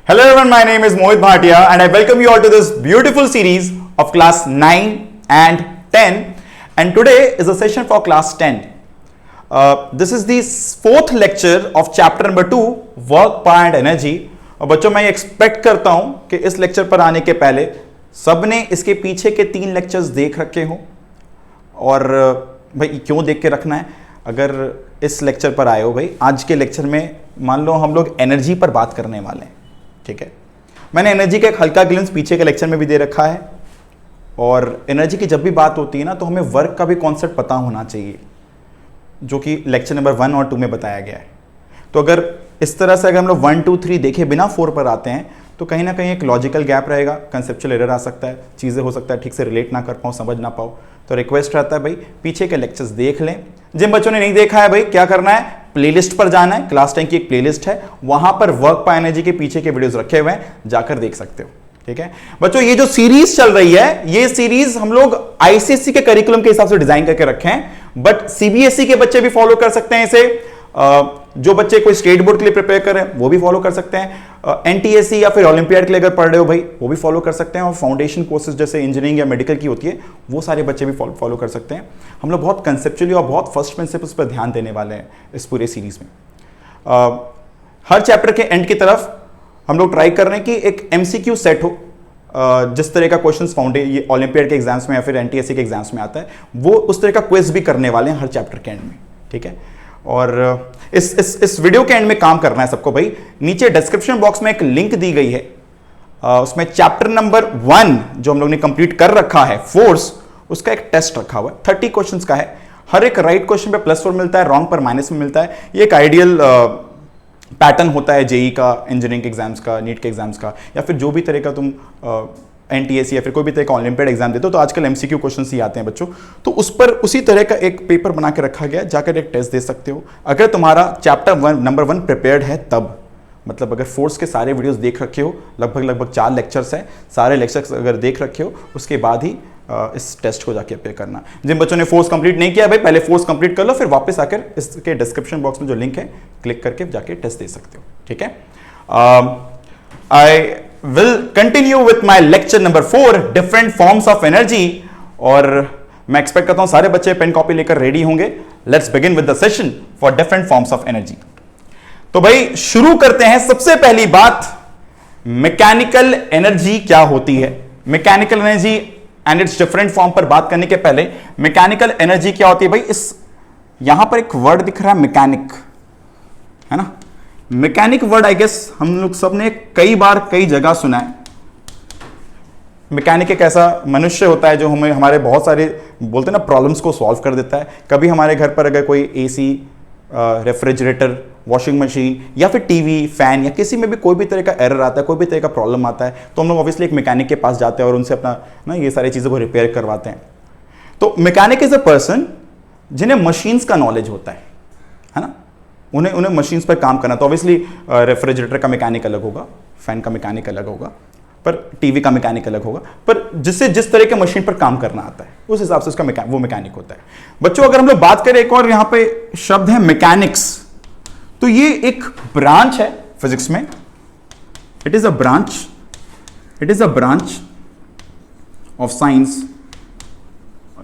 Hello everyone, my name is Mohit Bhatia and I welcome you all to this beautiful series of class 9 and 10, and today is a session for class 10. This is the fourth lecture of chapter number 2, work, power and energy. और बच्चों मैं expect करता हूं कि इस lecture पर आने के पहले सबने इसके पीछे के 3 लेक्चर्स देख रखे हो। और भाई क्यों देख के रखना है, अगर इस लेक्चर पर आए हो भाई, आज के लेक्चर में मान लो हम लोग एनर्जी पर बात करने वाले हैं, ठीक है। मैंने एनर्जी का एक हल्का ग्लिम्स पीछे के लेक्चर में भी दे रखा है, और एनर्जी की जब भी बात होती है ना तो हमें वर्क का भी कॉन्सेप्ट पता होना चाहिए, जो कि लेक्चर नंबर 1 और 2 में बताया गया है। तो अगर इस तरह से अगर हम लोग 1, 2, 3 देखे बिना 4 पर आते हैं तो कहीं ना कहीं एक लॉजिकल गैप रहेगा, कंसेप्चुअल एरर आ सकता है, चीज़ें हो सकता है ठीक से रिलेट ना कर पाओ, समझ ना पाओ। तो रिक्वेस्ट रहता है भाई पीछे के लेक्चर्स देख लें। जिन बच्चों ने नहीं देखा है भाई क्या करना है, प्लेलिस्ट पर जाना है, क्लास 10 की एक प्लेलिस्ट है, वहां पर वर्क पावर एनर्जी के पीछे के वीडियोस रखे हुए हैं, जाकर देख सकते हो, ठीक है। बच्चों ये जो सीरीज चल रही है, ये सीरीज हम लोग आईसीएसई के करिकुलम के हिसाब से डिजाइन करके रखे हैं, बट सीबीएसई के बच्चे भी फॉलो कर सकते हैं इसे। जो बच्चे कोई स्टेट बोर्ड के लिए प्रिपेयर कर रहे हैं वो भी फॉलो कर सकते हैं, एनटीएससी या फिर ओलंपियाड के लिए अगर पढ़ रहे हो भाई वो भी फॉलो कर सकते हैं, और फाउंडेशन कोर्सेज जैसे इंजीनियरिंग या मेडिकल की होती है वो सारे बच्चे भी फॉलो कर सकते हैं। हम लोग बहुत कंसेप्चुअली और बहुत फर्स्ट प्रिंसिपल्स पर ध्यान देने वाले हैं इस पूरे सीरीज में। हर चैप्टर के एंड की तरफ हम लोग ट्राई कर रहे हैं कि एक एमसीक्यू सेट हो, जिस तरह का क्वेश्चन ये ओलंपियाड के एग्जाम्स में या फिर एनटीएससी के एग्जाम्स में आता है, वो उस तरह का क्विज भी करने वाले हैं हर चैप्टर के एंड में, ठीक है। और इस वीडियो के एंड में काम करना है सबको भाई। नीचे डिस्क्रिप्शन बॉक्स में एक लिंक दी गई है, उसमें चैप्टर नंबर 1 जो हम लोग ने कंप्लीट कर रखा है, फोर्स, उसका एक टेस्ट रखा हुआ है, 30 क्वेश्चंस का है। हर एक राइट क्वेश्चन पे +4 मिलता है, रॉन्ग पर माइनस में मिलता है। ये एक आइडियल पैटर्न होता है जेई का, इंजीनियरिंग के एग्जाम्स का, नीट के एग्जाम्स का, या फिर जो भी तरह का तुम एनटीएससी या फिर कोई भी तरह का ओलंपियाड एग्जाम देते हो तो आजकल एमसीक्यू क्वेश्चंस ही आते हैं बच्चों। तो उस पर उसी तरह का एक पेपर बना के रखा गया, जाकर एक टेस्ट दे सकते हो अगर तुम्हारा चैप्टर नंबर 1 प्रिपेयर्ड है तब। मतलब अगर फोर्स के सारे वीडियोस देख रखे हो, लगभग 4 लेक्चर्स हैं, सारे लेक्चर्स अगर देख रखे हो उसके बाद ही इस टेस्ट को जाके अपेयर करना। जिन बच्चों ने फोर्स कंप्लीट नहीं किया भाई पहले फोर्स कंप्लीट कर लो, फिर वापस आकर इसके डिस्क्रिप्शन बॉक्स में जो लिंक है क्लिक करके जाके टेस्ट दे सकते हो, ठीक है। आई will continue with my lecture number 4, different forms of energy, और मैं एक्सपेक्ट करता हूं सारे बच्चे पेन कॉपी लेकर रेडी होंगे। Let's begin with the session for different forms of energy. तो भाई शुरू करते हैं। सबसे पहली बात, मैकेनिकल एनर्जी क्या होती है। Mechanical energy and it's different form पर बात करने के पहले, मैकेनिकल एनर्जी क्या होती है भाई, इस यहां पर एक वर्ड दिख रहा है मैकेनिक, है ना। मैकेनिक वर्ड आई गेस हम लोग सब ने कई बार कई जगह सुना है। मैकेनिक एक ऐसा मनुष्य होता है जो हमें हमारे बहुत सारे बोलते हैं ना प्रॉब्लम्स को सॉल्व कर देता है। कभी हमारे घर पर अगर कोई एसी, रेफ्रिजरेटर, वॉशिंग मशीन या फिर टीवी, फैन या किसी में भी कोई भी तरह का एरर आता है, कोई भी तरह का प्रॉब्लम आता है, तो हम लोग ऑब्वियसली एक मैकेनिक के पास जाते हैं और उनसे अपना ना ये सारी चीज़ों को रिपेयर करवाते हैं। तो मैकेनिक इज अ पर्सन जिन्हें मशीन्स का नॉलेज होता है ना। उन्हें मशीन्स पर काम करना। तो ऑब्वियसली रेफ्रिजरेटर का मैकेनिक अलग होगा, फैन का मैकेनिक अलग होगा, पर टीवी का मैकेनिक अलग होगा, पर जिससे जिस तरह के मशीन पर काम करना आता है उस हिसाब से उसका वो मैकेनिक होता है। बच्चों अगर हम लोग बात करें, एक और यहां पे शब्द है मैकेनिक्स, तो ये एक ब्रांच है फिजिक्स में। It is a branch of science,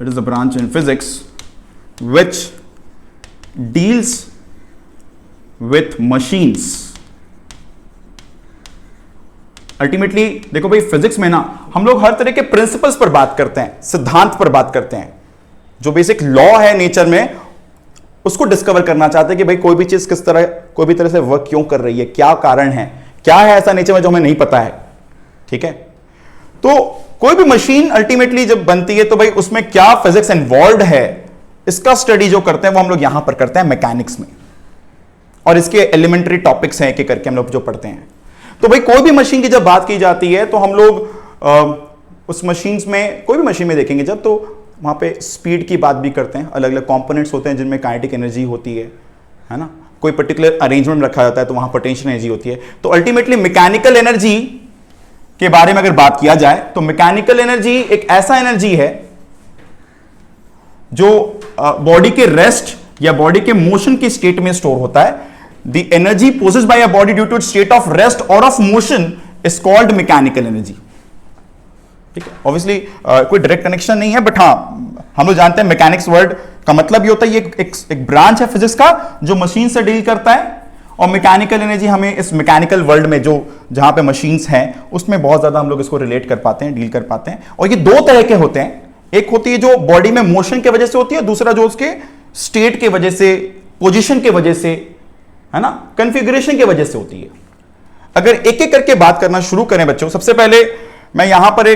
it is a branch in physics which deals with machines। Ultimately देखो भाई फिजिक्स में ना हम लोग हर तरह के प्रिंसिपल्स पर बात करते हैं, सिद्धांत पर बात करते हैं, जो बेसिक लॉ है नेचर में उसको डिस्कवर करना चाहते हैं कि भाई कोई भी चीज कोई भी तरह से वर्क क्यों कर रही है, क्या कारण है, क्या है ऐसा नेचर में जो हमें नहीं पता है, ठीक है। तो कोई भी मशीन अल्टीमेटली जब बनती है तो भाई उसमें क्या फिजिक्स इन्वॉल्व है, इसका स्टडी जो करते हैं वो हम लोग यहां पर करते हैं मैकेनिक्स में, और इसके एलिमेंट्री टॉपिक्स हैं एक करके हम लोग जो पढ़ते हैं। तो भाई कोई भी मशीन की जब बात की जाती है तो हम लोग उस मशीन्स में कोई भी मशीन में देखेंगे जब, तो वहां पे स्पीड की बात भी करते हैं। अलग अलग कंपोनेंट्स होते हैं जिनमें काइनेटिक एनर्जी होती है ना। कोई पर्टिकुलर अरेंजमेंट रखा जाता है तो वहां पोटेंशियल एनर्जी होती है। तो अल्टीमेटली मैकेनिकल एनर्जी के बारे में अगर बात किया जाए तो मैकेनिकल एनर्जी एक ऐसा एनर्जी है जो बॉडी के रेस्ट या बॉडी के मोशन की स्टेट में स्टोर होता है, the energy possessed by a body due to its state of rest और of motion is called mechanical energy. ठीक है, ऑब्वियसली कोई डायरेक्ट कनेक्शन नहीं है, बट हाँ हम लोग जानते हैं मैकेनिक्स वर्ड का मतलब ये होता है, ये एक ब्रांच है फिजिक्स का जो मशीन से डील करता है, और मैकेनिकल एनर्जी हमें इस मैकेनिकल वर्ल्ड में जो जहां पे मशीन्स हैं उसमें बहुत ज्यादा हम लोग इसको रिलेट कर पाते हैं, डील कर पाते हैं। और ये दो तरह के होते हैं, एक होती है जो बॉडी में मोशन की वजह से होती है, दूसरा जो उसके स्टेट के वजह से, पोजीशन के वजह से, है ना, कॉन्फ़िगरेशन की वजह से होती है। अगर एक एक करके बात करना शुरू करें बच्चों, सबसे पहले मैं यहां पर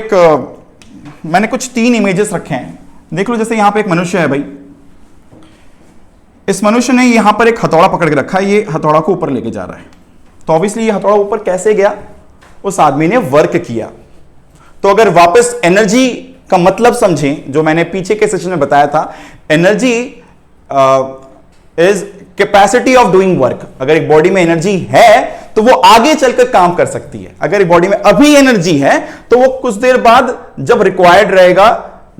मैंने कुछ 3 इमेजेस रखे हैं, देख लो। जैसे यहां पे एक मनुष्य है भाई, इस मनुष्य ने यहां पर एक हथौड़ा पकड़ के रखा है, ये हथौड़ा को ऊपर लेके जा रहा है। तो ऑब्वियसली ये हथौड़ा ऊपर कैसे गया, उस आदमी ने वर्क किया। तो अगर वापस एनर्जी का मतलब समझें, जो मैंने पीछे के सेशन में बताया था, energy is capacity of doing work. अगर एक बॉडी में एनर्जी है तो वो आगे चलकर काम कर सकती है। अगर एक बॉडी में अभी एनर्जी है तो वो कुछ देर बाद जब रिक्वायर्ड रहेगा,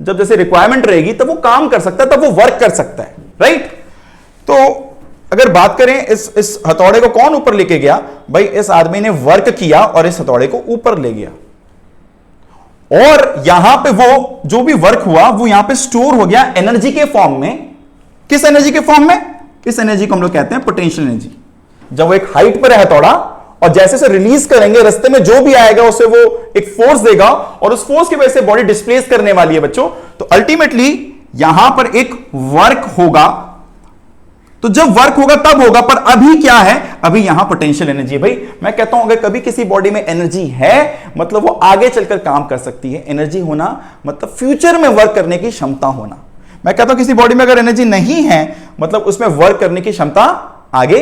जब जैसे रिक्वायरमेंट रहेगी, तब वो काम कर सकता है, तब वो वर्क कर सकता है, राइट। तो अगर बात करें इस हथौड़े को कौन ऊपर लेके गया, भाई इस आदमी ने वर्क किया और इस हथौड़े को ऊपर ले गया, और यहां पे वो जो भी वर्क हुआ वो यहां पे स्टोर हो गया एनर्जी के फॉर्म में। किस एनर्जी के फॉर्म में? इस एनर्जी को हम लोग कहते हैं पोटेंशियल एनर्जी। जब वो एक हाइट पर है हथौड़ा, और जैसे से रिलीज करेंगे, रास्ते में जो भी आएगा उसे वो एक फोर्स देगा, और उस फोर्स की वजह से बॉडी डिस्प्लेस करने वाली है बच्चों। तो अल्टीमेटली यहां पर एक वर्क होगा। तो जब वर्क होगा तब होगा, पर अभी क्या है, अभी यहां पोटेंशियल एनर्जी है। भाई मैं कहता हूं अगर कभी किसी बॉडी में एनर्जी है मतलब वो आगे चलकर काम कर सकती है। एनर्जी होना मतलब फ्यूचर में वर्क करने की क्षमता होना। मैं कहता हूं किसी बॉडी में अगर एनर्जी नहीं है मतलब उसमें वर्क करने की क्षमता आगे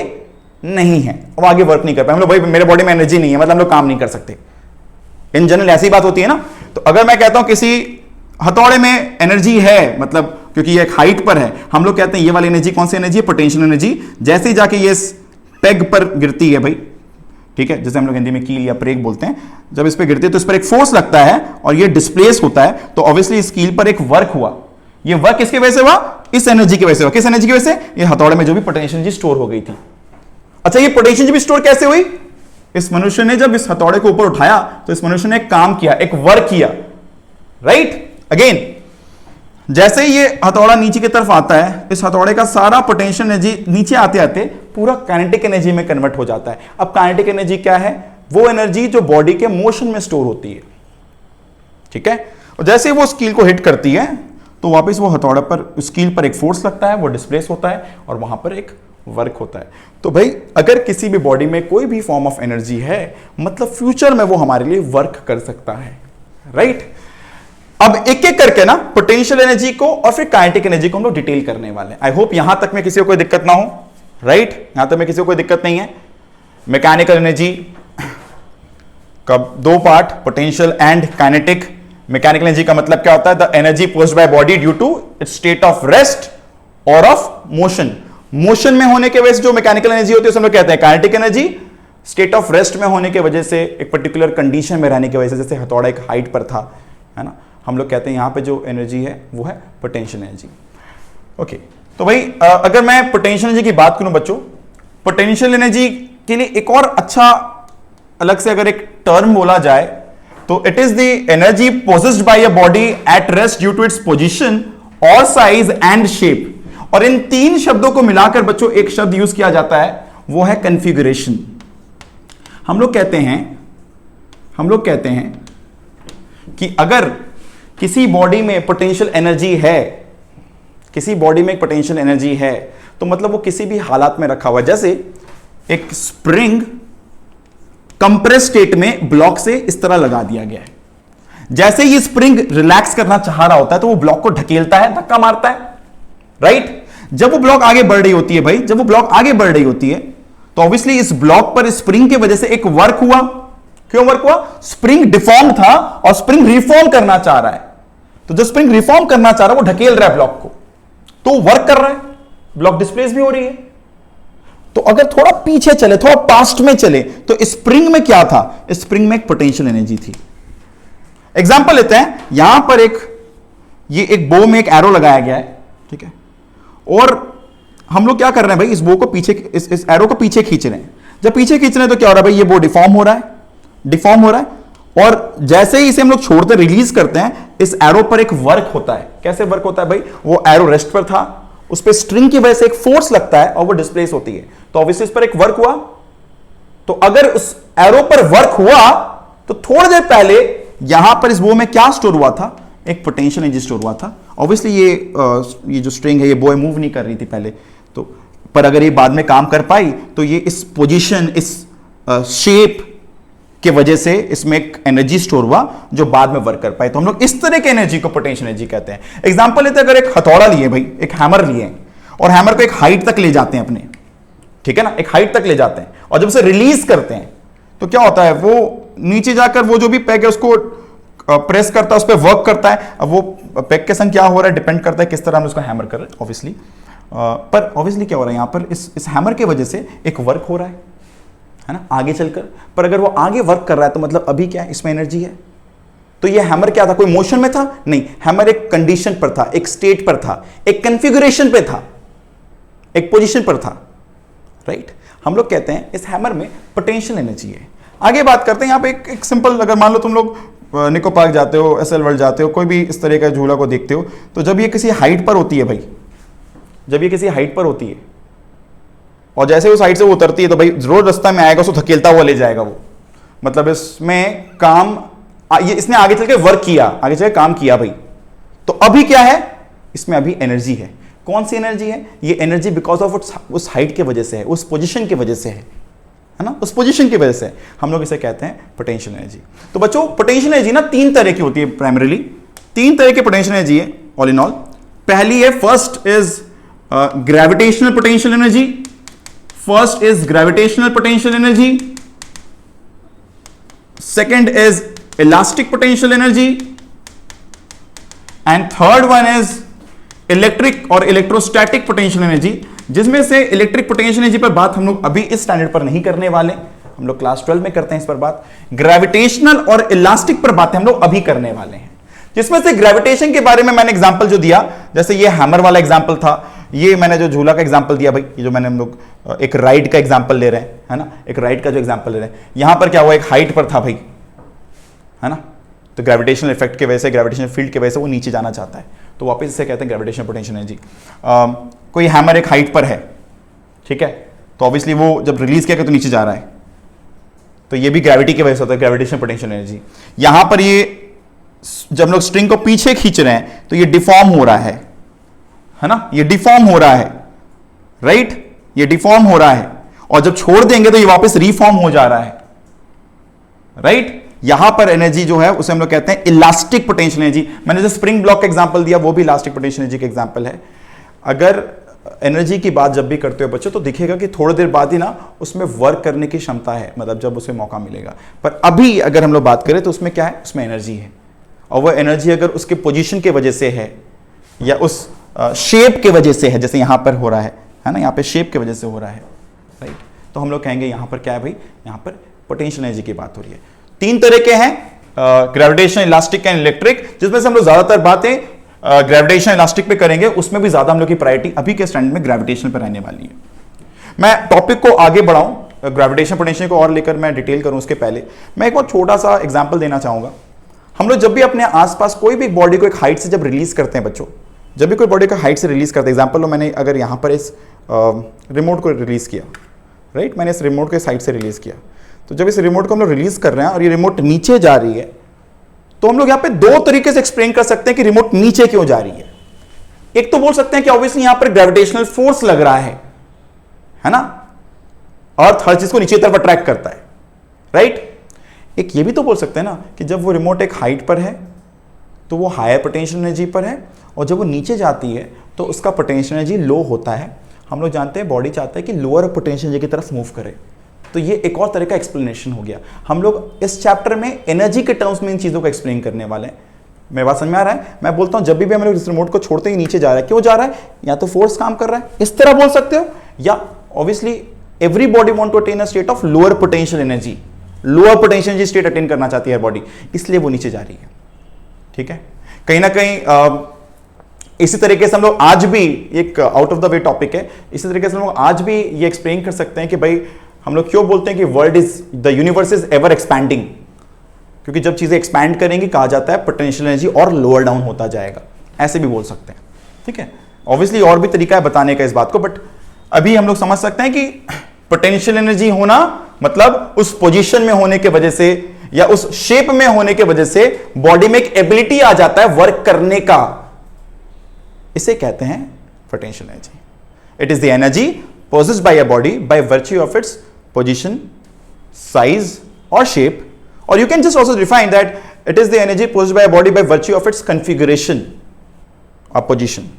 नहीं है, वो आगे वर्क नहीं कर पाए। हम लोग भाई मेरे बॉडी में एनर्जी नहीं है मतलब हम लोग काम नहीं कर सकते, इन जनरल ऐसी बात होती है ना। तो अगर मैं कहता हूं किसी हथौड़े में एनर्जी है, मतलब क्योंकि ये एक हाइट पर है, हम लोग कहते हैं ये वाली एनर्जी कौन सी एनर्जी है, पोटेंशियल एनर्जी। जैसे ही जाके ये पेग पर गिरती है भाई, ठीक है, जैसे हम लोग हिंदी में कील या प्रेग बोलते हैं, जब इस पर गिरती है तो इस पर एक फोर्स लगता है और ये डिस्प्लेस होता है। तो ऑब्वियसली इस कील पर एक वर्क हुआ। ये वर्क किसकी वजह से हुआ? इस एनर्जी की वजह से हुआ। किस एनर्जी की वजह से? ये हथौड़े में जो भी पोटेंशियल एनर्जी स्टोर हो गई थी। अच्छा, ये पोटेंशियल एनर्जी स्टोर कैसे हुई? इस मनुष्य ने जब इस हथौड़े को ऊपर उठाया तो इस मनुष्य ने एक काम किया, एक वर्क किया, राइट। अगेन जैसे ही ये हथौड़ा नीचे की तरफ आता है, इस हथौड़े का सारा पोटेंशियल एनर्जी नीचे आते आते पूरा काइनेटिक एनर्जी में कन्वर्ट हो जाता है। अब काइनेटिक एनर्जी क्या है? वो एनर्जी जो बॉडी के मोशन में स्टोर होती है, ठीक है। और जैसे वो स्कील को हिट करती है तो वापस वो हथौड़ा पर, स्कील पर एक फोर्स लगता है, वो डिस्प्लेस होता है और वहां पर एक वर्क होता है। तो भाई अगर किसी भी बॉडी में कोई भी फॉर्म ऑफ एनर्जी है मतलब फ्यूचर में वो हमारे लिए वर्क कर सकता है, राइट। अब एक एक करके ना पोटेंशियल एनर्जी को और फिर काइनेटिक एनर्जी को हम लोग डिटेल करने वाले हैं। आई होप यहां तक में किसी को कोई दिक्कत ना हो, राइट। यहां तक में किसी को कोई दिक्कत नहीं है। मैकेनिकल एनर्जी का 2 part, potential and kinetic. Mechanical energy का मतलब क्या होता है? The energy possessed by body due to its state of rest और ऑफ मोशन। मोशन में होने के वजह से जो मैकेनिकल एनर्जी होती है उसे हम लोग कहते हैं kinetic energy. State of rest में होने की वजह से, एक पर्टिकुलर कंडीशन में रहने की वजह से, जैसे हथौड़ा एक हाइट पर था, है ना, हम लोग कहते हैं यहां पे जो एनर्जी है वो है पोटेंशियल एनर्जी। ओके, तो भाई अगर मैं पोटेंशियल एनर्जी की बात करूं बच्चों, पोटेंशियल एनर्जी के लिए एक और अच्छा अलग से अगर एक टर्म बोला जाए तो it is the energy possessed by a body at rest due to its position और साइज एंड शेप। और इन 3 शब्दों को मिलाकर बच्चों एक शब्द यूज किया जाता है, वो है कॉन्फ़िगरेशन। हम लोग कहते हैं कि अगर किसी बॉडी में पोटेंशियल एनर्जी है, किसी बॉडी में पोटेंशियल एनर्जी है तो मतलब वो किसी भी हालात में रखा हुआ है। जैसे एक स्प्रिंग कंप्रेस स्टेट में ब्लॉक से इस तरह लगा दिया गया है, जैसे ये स्प्रिंग रिलैक्स करना चाह रहा होता है तो वो ब्लॉक को ढकेलता है, धक्का मारता है, राइट। जब वो ब्लॉक आगे बढ़ रही होती है भाई, जब वो ब्लॉक आगे बढ़ रही होती है तो ऑब्वियसली इस ब्लॉक पर स्प्रिंग की वजह से एक वर्क हुआ। क्यों वर्क हुआ? स्प्रिंग डिफॉर्म था और स्प्रिंग रिफॉर्म करना चाह रहा है। तो जो स्प्रिंग रिफॉर्म करना चाह रहा है वो ढकेल रहा है ब्लॉक को, तो वर्क कर रहा है, ब्लॉक डिस्प्लेस भी हो रही है। तो अगर थोड़ा पीछे चले, थोड़ा पास्ट में चले, तो स्प्रिंग में क्या था? स्प्रिंग में एक पोटेंशियल एनर्जी थी। एग्जांपल लेते हैं, यहां पर एक बो में एक एरो लगाया गया है, ठीक है, और हम लोग क्या कर रहे हैं भाई, इस बो को पीछे, इस एरो को पीछे खींच रहे हैं। जब पीछे खींच रहे हैं तो क्या हो रहा है भाई, ये बो डिफॉर्म हो रहा है, डिफॉर्म हो रहा है। और जैसे ही इसे हम लोग छोड़ते रिलीज करते हैं, इस एरो पर एक वर्क होता है। कैसे वर्क होता है भाई, वो एरो रेस्ट पर था, उस पर स्ट्रिंग की वजह से एक फोर्स लगता है और वो डिस्प्लेस होती है, तो ऑब्वियसली इस पर एक वर्क हुआ। तो अगर उस एरो पर वर्क हुआ तो थोड़ी देर पहले यहां पर इस बो में क्या स्टोर हुआ था, एक पोटेंशियल एनर्जी स्टोर हुआ था। ऑब्वियसली ये जो स्ट्रिंग है, ये बो मूव नहीं कर रही थी पहले, तो पर अगर ये बाद में काम कर पाई तो ये इस पोजीशन, इस शेप के वजह से इसमें एक एनर्जी स्टोर हुआ जो बाद में वर्क कर पाए। तो हम लोग इस तरह की एनर्जी को पोटेंशियल एनर्जी कहते हैं। एग्जांपल लेते हैं, अगर एक हथौड़ा लिए भाई, एक हैमर लिए और हैमर को एक हाइट तक ले जाते हैं अपने, ठीक है ना, एक हाइट तक ले जाते हैं, और जब उसे रिलीज करते हैं तो क्या होता है, वो नीचे जाकर वो जो भी पेग है उसको प्रेस करता है, उस पर वर्क करता है। अब वो पेग के संग क्या हो रहा है डिपेंड करता है किस तरह हम उसको हैमर कर रहे हैं ऑब्वियसली। पर ऑब्वियसली क्या हो रहा है, यहां पर इस हैमर की वजह से एक वर्क हो रहा है ना, आगे चलकर। पर अगर वो आगे वर्क कर रहा है तो मतलब अभी क्या है, इसमें एनर्जी है। तो ये हैमर क्या था, कोई मोशन में था नहीं, हैमर एक कंडीशन पर था, एक स्टेट पर था, एक कॉन्फ़िगरेशन पे था, एक पोजीशन पर था, राइट। हम लोग कहते हैं इस हैमर में पोटेंशियल एनर्जी है। आगे बात करते हैं यहाँ पे एक सिंपल, अगर मान लो तुम लोग निको पार्क जाते हो, एसएल वर्ल्ड जाते हो, कोई भी इस तरह का झूला को देखते हो, तो जब ये किसी हाइट पर होती है भाई, जब ये किसी हाइट पर होती है और जैसे उस हाइट से वो उतरती है तो भाई जरूर रास्ता में आएगा, उसको धकेलता हुआ ले जाएगा वो। मतलब इसमें काम, ये इसने आगे चल के वर्क किया, आगे चल के काम किया भाई। तो अभी क्या है, इसमें अभी एनर्जी है। कौन सी एनर्जी है, ये एनर्जी बिकॉज ऑफ उस हाइट की वजह से है, उस पोजीशन की वजह से है ना, उस पोजीशन की वजह से हम लोग इसे कहते हैं पोटेंशियल एनर्जी। तो बच्चों पोटेंशियल एनर्जी ना तीन तरह की होती है, प्राइमरीली तीन तरह की पोटेंशियल एनर्जी है ऑल इन ऑल। पहली है, first is gravitational potential energy, first is gravitational potential energy, second is elastic potential energy, and third one is electric और इलेक्ट्रोस्टैटिक पोटेंशियल एनर्जी, जिसमें से इलेक्ट्रिक पोटेंशियल एनर्जी पर बात हम लोग अभी इस स्टैंडर्ड पर नहीं करने वाले, हम लोग क्लास 12 में करते हैं इस पर बात। ग्रेविटेशनल और इलास्टिक पर बात हम लोग अभी करने वाले हैं, जिसमें से ग्रेविटेशन के बारे में मैंने एग्जांपल जो दिया, जैसे ये हैमर वाला एग्जांपल था, ये मैंने जो झूला का एग्जांपल दिया भाई, ये जो मैंने हम लोग एक राइड का एग्जांपल ले रहे हैं, है ना, एक राइड का जो एग्जांपल ले रहे हैं, यहां पर क्या हुआ, एक हाइट पर था भाई, है ना, तो ग्रेविटेशनल इफेक्ट की वजह से, ग्रेविटेशनल फील्ड की वजह से वो नीचे जाना चाहता है, तो वापस इसे कहते हैं ग्रेविटेशनल पोटेंशियल एनर्जी। कोई हैमर एक हाइट पर है, ठीक है, तो ऑब्वियसली वो जब रिलीज किया तो नीचे जा रहा है, तो ये भी ग्रेविटी की वजह से होता है, ग्रेविटेशनल पोटेंशियल एनर्जी। यहां पर ये जब लोग स्ट्रिंग को पीछे खींच रहे हैं तो ये डिफॉर्म हो रहा है ना, ये डिफॉर्म हो रहा है, राइट, ये डिफॉर्म हो रहा है, और जब छोड़ देंगे तो ये वापस रिफॉर्म हो जा रहा है, राइट। यहां पर एनर्जी जो है उसे हम लोग कहते हैं इलास्टिक पोटेंशियल एनर्जी। मैंने जो स्प्रिंग ब्लॉक का एग्जांपल दिया वो भी इलास्टिक पोटेंशियल एनर्जी का एग्जांपल है। अगर एनर्जी की बात जब भी करते हो बच्चों तो दिखेगा कि थोड़ी देर बाद ही ना उसमें वर्क करने की क्षमता है, मतलब जब उसे मौका मिलेगा। पर अभी अगर हम लोग बात करें तो उसमें क्या है, उसमें एनर्जी है, और वो एनर्जी अगर उसके पोजीशन की वजह से है या उस शेप के वजह से है, जैसे यहां पर हो रहा है ना, यहां पे शेप की वजह से हो रहा है, राइट, तो हम लोग कहेंगे यहां पर क्या है भाई, यहां पर पोटेंशियल एनर्जी की बात हो रही है। तीन तरह के हैं, ग्रेविटेशन, इलास्टिक एंड इलेक्ट्रिक, जिसमें से हम लोग ज्यादातर बातें ग्रेविटेशन इलास्टिक पे करेंगे, उसमें भी ज्यादा हम लोग की प्रायोरिटी अभी के स्टैंडर्ड में ग्रेविटेशन पर रहने वाली है। मैं टॉपिक को आगे बढ़ाऊं, ग्रेविटेशन पोटेंशियल को और लेकर मैं डिटेल करूं उसके पहले मैं एक और छोटा सा एग्जांपल देना चाहूंगा। हम लोग जब भी अपने आसपास कोई भी बॉडी को एक हाइट से जब रिलीज करते हैं बच्चों, जब भी कोई बॉडी को हाइट से रिलीज करते हैं, एग्जाम्पल लो, मैंने अगर यहां पर इस रिमोट को रिलीज किया, राइट, मैंने इस रिमोट को साइड से रिलीज किया, तो जब इस रिमोट को हम लोग रिलीज कर रहे हैं और ये रिमोट नीचे जा रही है, तो हम लोग यहां पे दो तरीके से एक्सप्लेन कर सकते हैं कि रिमोट नीचे क्यों जा रही है। एक तो बोल सकते हैं कि ऑब्वियसली यहां पर ग्रेविटेशनल फोर्स लग रहा है ना, अर्थ हर चीज को नीचे तरफ अट्रैक्ट करता है, राइट। एक ये भी तो बोल सकते हैं ना कि जब वो रिमोट एक हाइट पर है तो वो हायर पोटेंशियल एनर्जी पर है, और जब वो नीचे जाती है तो उसका पोटेंशियल एनर्जी लो होता है। हम लोग जानते हैं बॉडी चाहता है कि लोअर पोटेंशियल एनर्जी की तरफ मूव करे, तो ये एक और तरह का एक्सप्लेनेशन हो गया। हम लोग इस चैप्टर में एनर्जी के टर्म्स में इन चीजों को एक्सप्लेन करने वाले हैं। मेरी बात समझ में आ रहा है? मैं बोलता हूं जब भी हम लोग इस रिमोट को छोड़ते ही नीचे जा रहा है, क्यों जा रहा है? या तो फोर्स काम कर रहा है, इस तरह बोल सकते हो, या obviously everybody want to attain a state of lower potential energy, lower potential energy state attain करना चाहती है बॉडी, इसलिए वो नीचे जा रही है, ठीक है। कहीं ना कहीं इसी तरीके से हम लोग आज भी, एक out of the way topic है, इसी तरीके से हम लोग आज भी ये एक्सप्लेन कर सकते हैं कि भाई हम लोग क्यों बोलते हैं कि world is, the universe is ever expanding, क्योंकि जब चीजें एक्सपैंड करेंगी कहा जाता है पोटेंशियल एनर्जी और लोअर डाउन होता जाएगा, ऐसे भी बोल सकते हैं। ठीक है, ऑब्वियसली और भी तरीका है बताने का इस बात को, बट अभी हम लोग समझ सकते हैं कि पोटेंशियल एनर्जी होना मतलब उस पोजीशन में होने की वजह से या उस शेप में होने की वजह से बॉडी में एक एबिलिटी आ जाता है वर्क करने का, इसे कहते हैं potential energy. It is the energy possessed by a body by virtue of its position, size or shape, or you can just also define that it is the energy possessed by a body by virtue of its configuration or position,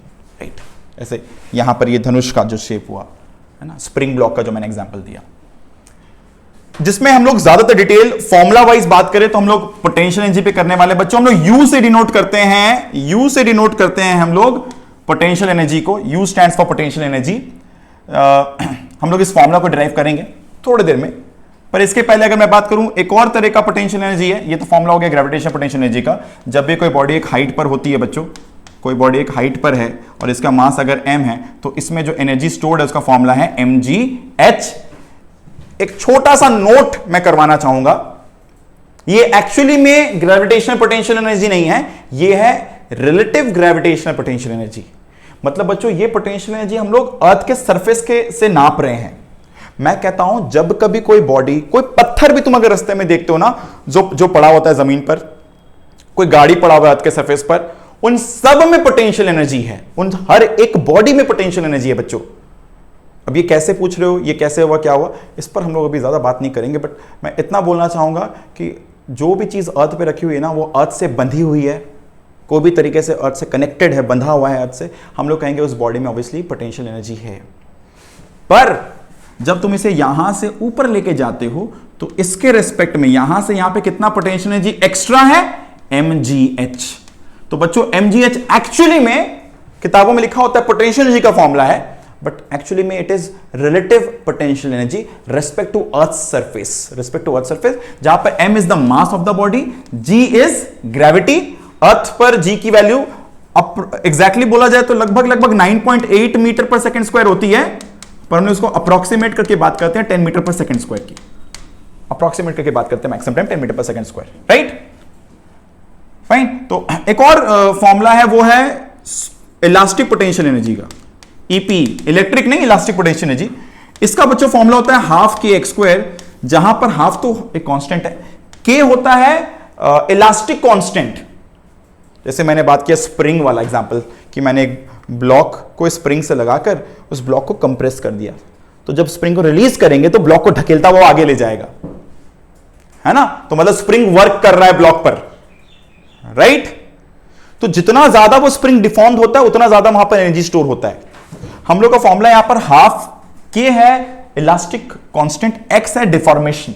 right? ऐसे यहां पर ये धनुष का जो shape हुआ है ना, spring block का जो मैंने एग्जांपल दिया, जिसमें हम लोग ज्यादातर डिटेल फॉर्मूला वाइज बात करें तो हम लोग पोटेंशियल एनर्जी पे करने वाले बच्चों, हम लोग यू से डिनोट करते हैं, यू से डिनोट करते हैं हम लोग पोटेंशियल एनर्जी को, you stands for potential energy. हम लोग इस फॉर्मूला को डिराइव करेंगे थोड़ी देर में, पर इसके पहले अगर मैं बात करूं एक और तरह का पोटेंशियल एनर्जी है, ये तो फॉर्मूला हो गया ग्रेविटेशन पोटेंशियल एनर्जी का। जब भी कोई बॉडी एक हाइट पर होती है बच्चों, कोई बॉडी एक हाइट पर है और इसका मास अगर m है तो इसमें जो एनर्जी स्टोर्ड है उसका फॉर्मूला है mgh। एक छोटा सा नोट मैं करवाना चाहूंगा, ये एक्चुअली में ग्रेविटेशनल पोटेंशियल एनर्जी नहीं है, ये है रिलेटिव ग्रेविटेशनल पोटेंशियल एनर्जी। मतलब बच्चों ये पोटेंशियल एनर्जी हम लोग अर्थ के सरफेस के से नाप रहे हैं। मैं कहता हूं जब कभी कोई बॉडी, कोई पत्थर भी तुम अगर रास्ते में देखते हो ना, जो पड़ा होता है जमीन पर, कोई गाड़ी पड़ा हुआ है अर्थ के सरफेस पर, उन सब में पोटेंशियल एनर्जी है, उन हर एक बॉडी में पोटेंशियल एनर्जी है बच्चों। अब ये कैसे पूछ रहे हो, ये कैसे हुआ, क्या हुआ, इस पर हम लोग अभी ज्यादा बात नहीं करेंगे, बट मैं इतना बोलना चाहूंगा कि जो भी चीज अर्थ पे रखी हुई है ना वो अर्थ से बंधी हुई है, कोई भी तरीके से अर्थ से कनेक्टेड है, बंधा हुआ है अर्थ से, हम लोग कहेंगे उस बॉडी में ऑब्वियसली पोटेंशियल एनर्जी है। पर जब तुम इसे यहां से ऊपर लेके जाते हो तो इसके रेस्पेक्ट में यहां से यहां पे कितना पोटेंशियल एनर्जी एक्स्ट्रा है, mgh। तो बच्चों mgh एक्चुअली में किताबों में लिखा होता है पोटेंशियल एनर्जी का फॉर्मूला है, बट एक्चुअली में it is relative potential energy respect to earth surface, respect to earth surface, जहां पर m is the mass of the body, g is gravity. Earth पर g की वैल्यू एग्जैक्टली बोला जाए तो लगभग 9.8 मीटर पर सेकंड स्क्वायर होती है, पर हमने उसको अप्रोक्सीमेट करके बात करते हैं 10 मीटर पर सेकंड स्क्वायर की, अप्रोक्सीमेट करके बात करते हैं मैक्सिमम टाइम 10 मीटर पर सेकंड स्क्वायर, राइट, फाइन। तो एक और फॉर्मूला है, वो है इलास्टिक पोटेंशियल एनर्जी का, ईपी, इलेक्ट्रिक नहीं, इलास्टिक पोटेंशियल एनर्जी। इसका बच्चों फॉर्मूला होता है हाफ के एक्स स्क्वायर, जहां पर हाफ तो एक कांस्टेंट है, के होता है इलास्टिक कांस्टेंट। जैसे मैंने बात किया स्प्रिंग वाला एग्जांपल कि मैंने एक ब्लॉक को स्प्रिंग से लगाकर उस ब्लॉक को कंप्रेस कर दिया, तो जब स्प्रिंग को रिलीज करेंगे तो ब्लॉक को ढकेलता हुआ आगे ले जाएगा, है ना, तो मतलब स्प्रिंग वर्क कर रहा है ब्लॉक पर, राइट। तो जितना ज्यादा वो स्प्रिंग डिफॉर्म्ड होता है उतना ज्यादा वहां पर एनर्जी स्टोर होता है। हम लोग का फॉर्मूला यहां पर हाफ के है इलास्टिक कांस्टेंट, एक्स है डिफॉर्मेशन।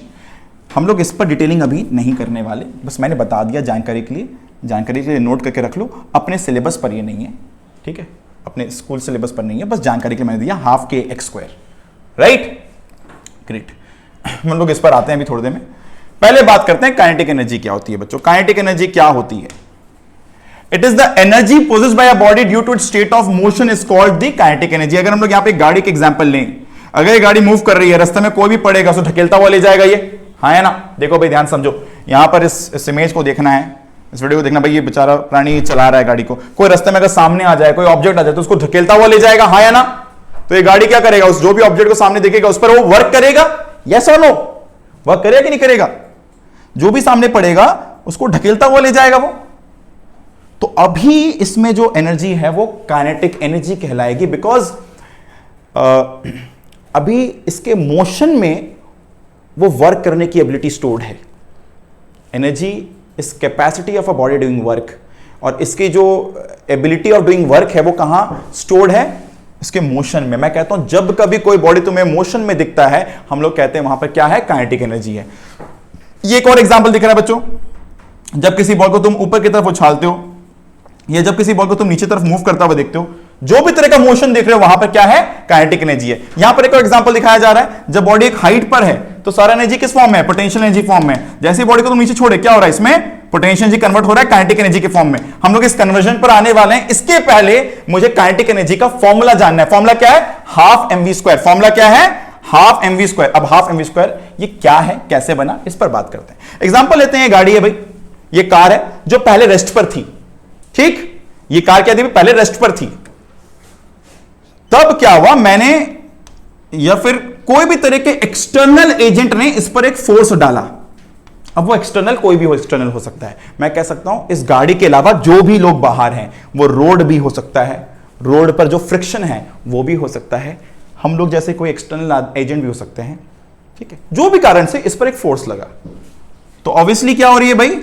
हम लोग इस पर डिटेलिंग अभी नहीं करने वाले, बस मैंने बता दिया जानकारी के लिए नोट करके रख लो, अपने सिलेबस पर ये नहीं है, ठीक है, अपने स्कूल सिलेबस पर नहीं है, बस जानकारी के लिए मैंने दिया हाफ के एक्स स्क्वायर, राइट, ग्रेट। हम लोग इस पर आते हैं अभी थोड़ी देर में। पहले बात करते हैं काइनेटिक एनर्जी क्या होती है बच्चों। काइनेटिक एनर्जी क्या होती है? It is the energy possessed by a body due to its state of motion is called the kinetic energy. अगर हम लोग यहाँ पे गाड़ी के एग्जांपल लें, अगर ये गाड़ी मूव कर रही है, रास्ते में कोई भी पड़ेगा उसको ढकेलता हुआ ले जाएगा ये, हाँ है ना। देखो भाई ध्यान समझो, यहां पर इस इमेज को देखना है, इस वीडियो को देखना भाई, ये बेचारा प्राणी चला रहा है गाड़ी को, कोई रास्ते में अगर सामने आ जाए, कोई ऑब्जेक्ट आ जाए तो उसको ढकेलता हुआ ले जाएगा, हाँ या ना। तो ये गाड़ी क्या करेगा, उस जो भी ऑब्जेक्ट को सामने देखेगा उस पर वो वर्क करेगा, यस और नो, वर्क करेगा कि नहीं करेगा, जो भी सामने पड़ेगा उसको ढकेलता हुआ ले जाएगा वो। तो अभी इसमें जो एनर्जी है वो काइनेटिक एनर्जी कहलाएगी, बिकॉज अभी इसके मोशन में वो वर्क करने की एबिलिटी स्टोर्ड है। एनर्जी इस capacity of a body doing work, और इसकी जो एबिलिटी ऑफ डूइंग वर्क है वो कहां स्टोर्ड है, इसके मोशन में। मैं कहता हूं जब कभी कोई बॉडी तुम्हें मोशन में दिखता है, हम लोग कहते हैं वहां पर क्या है, काइनेटिक एनर्जी है। ये एक और एग्जांपल दिख रहा है बच्चों, जब किसी बॉल को तुम ऊपर की तरफ उछालते हो या जब किसी बॉल को तुम नीचे तरफ मूव करता हुआ देखते हो, जो भी तरह का मोशन देख रहे हो वहां पर क्या है, काइनेटिक एनर्जी है। यहां पर एक और एग्जांपल दिखाया जा रहा है, जब बॉडी एक हाइट पर है तो सारा एनर्जी किस फॉर्म में है, पोटेंशियल एनर्जी फॉर्म में। जैसे बॉडी को तुम नीचे छोड़े क्या हो रहा है, इसमें पोटेंशियल एनर्जी कन्वर्ट हो रहा है काइनेटिक एनर्जी के फॉर्म में। हम लोग इस कन्वर्जन पर आने वाले हैं, इसके पहले मुझे काइनेटिक एनर्जी का फॉर्मूला जानना है। फॉर्मूला क्या है? Half M we square. Formula क्या है? Half M we square. अब हाफ एम वी स्क्वायर ये क्या है, कैसे बना, इस पर बात करते हैं। एग्जांपल लेते हैं, ये गाड़ी है भाई, ये कार है जो पहले रेस्ट पर थी, ठीक? ये कार क्या थी? पहले रेस्ट पर थी। तब क्या हुआ, मैंने या फिर कोई भी तरह के एक्सटर्नल एजेंट ने इस पर एक फोर्स डाला। अब वो एक्सटर्नल कोई भी एक्सटर्नल हो सकता है। मैं कह सकता हूं इस गाड़ी के अलावा जो भी लोग बाहर हैं, वो रोड भी हो सकता है, रोड पर जो फ्रिक्शन है वो भी हो सकता है, हम लोग जैसे कोई एक्सटर्नल एजेंट भी हो सकते हैं, ठीक है? जो भी कारण से इस पर एक फोर्स लगा, तो ऑब्वियसली क्या हो रही है भाई,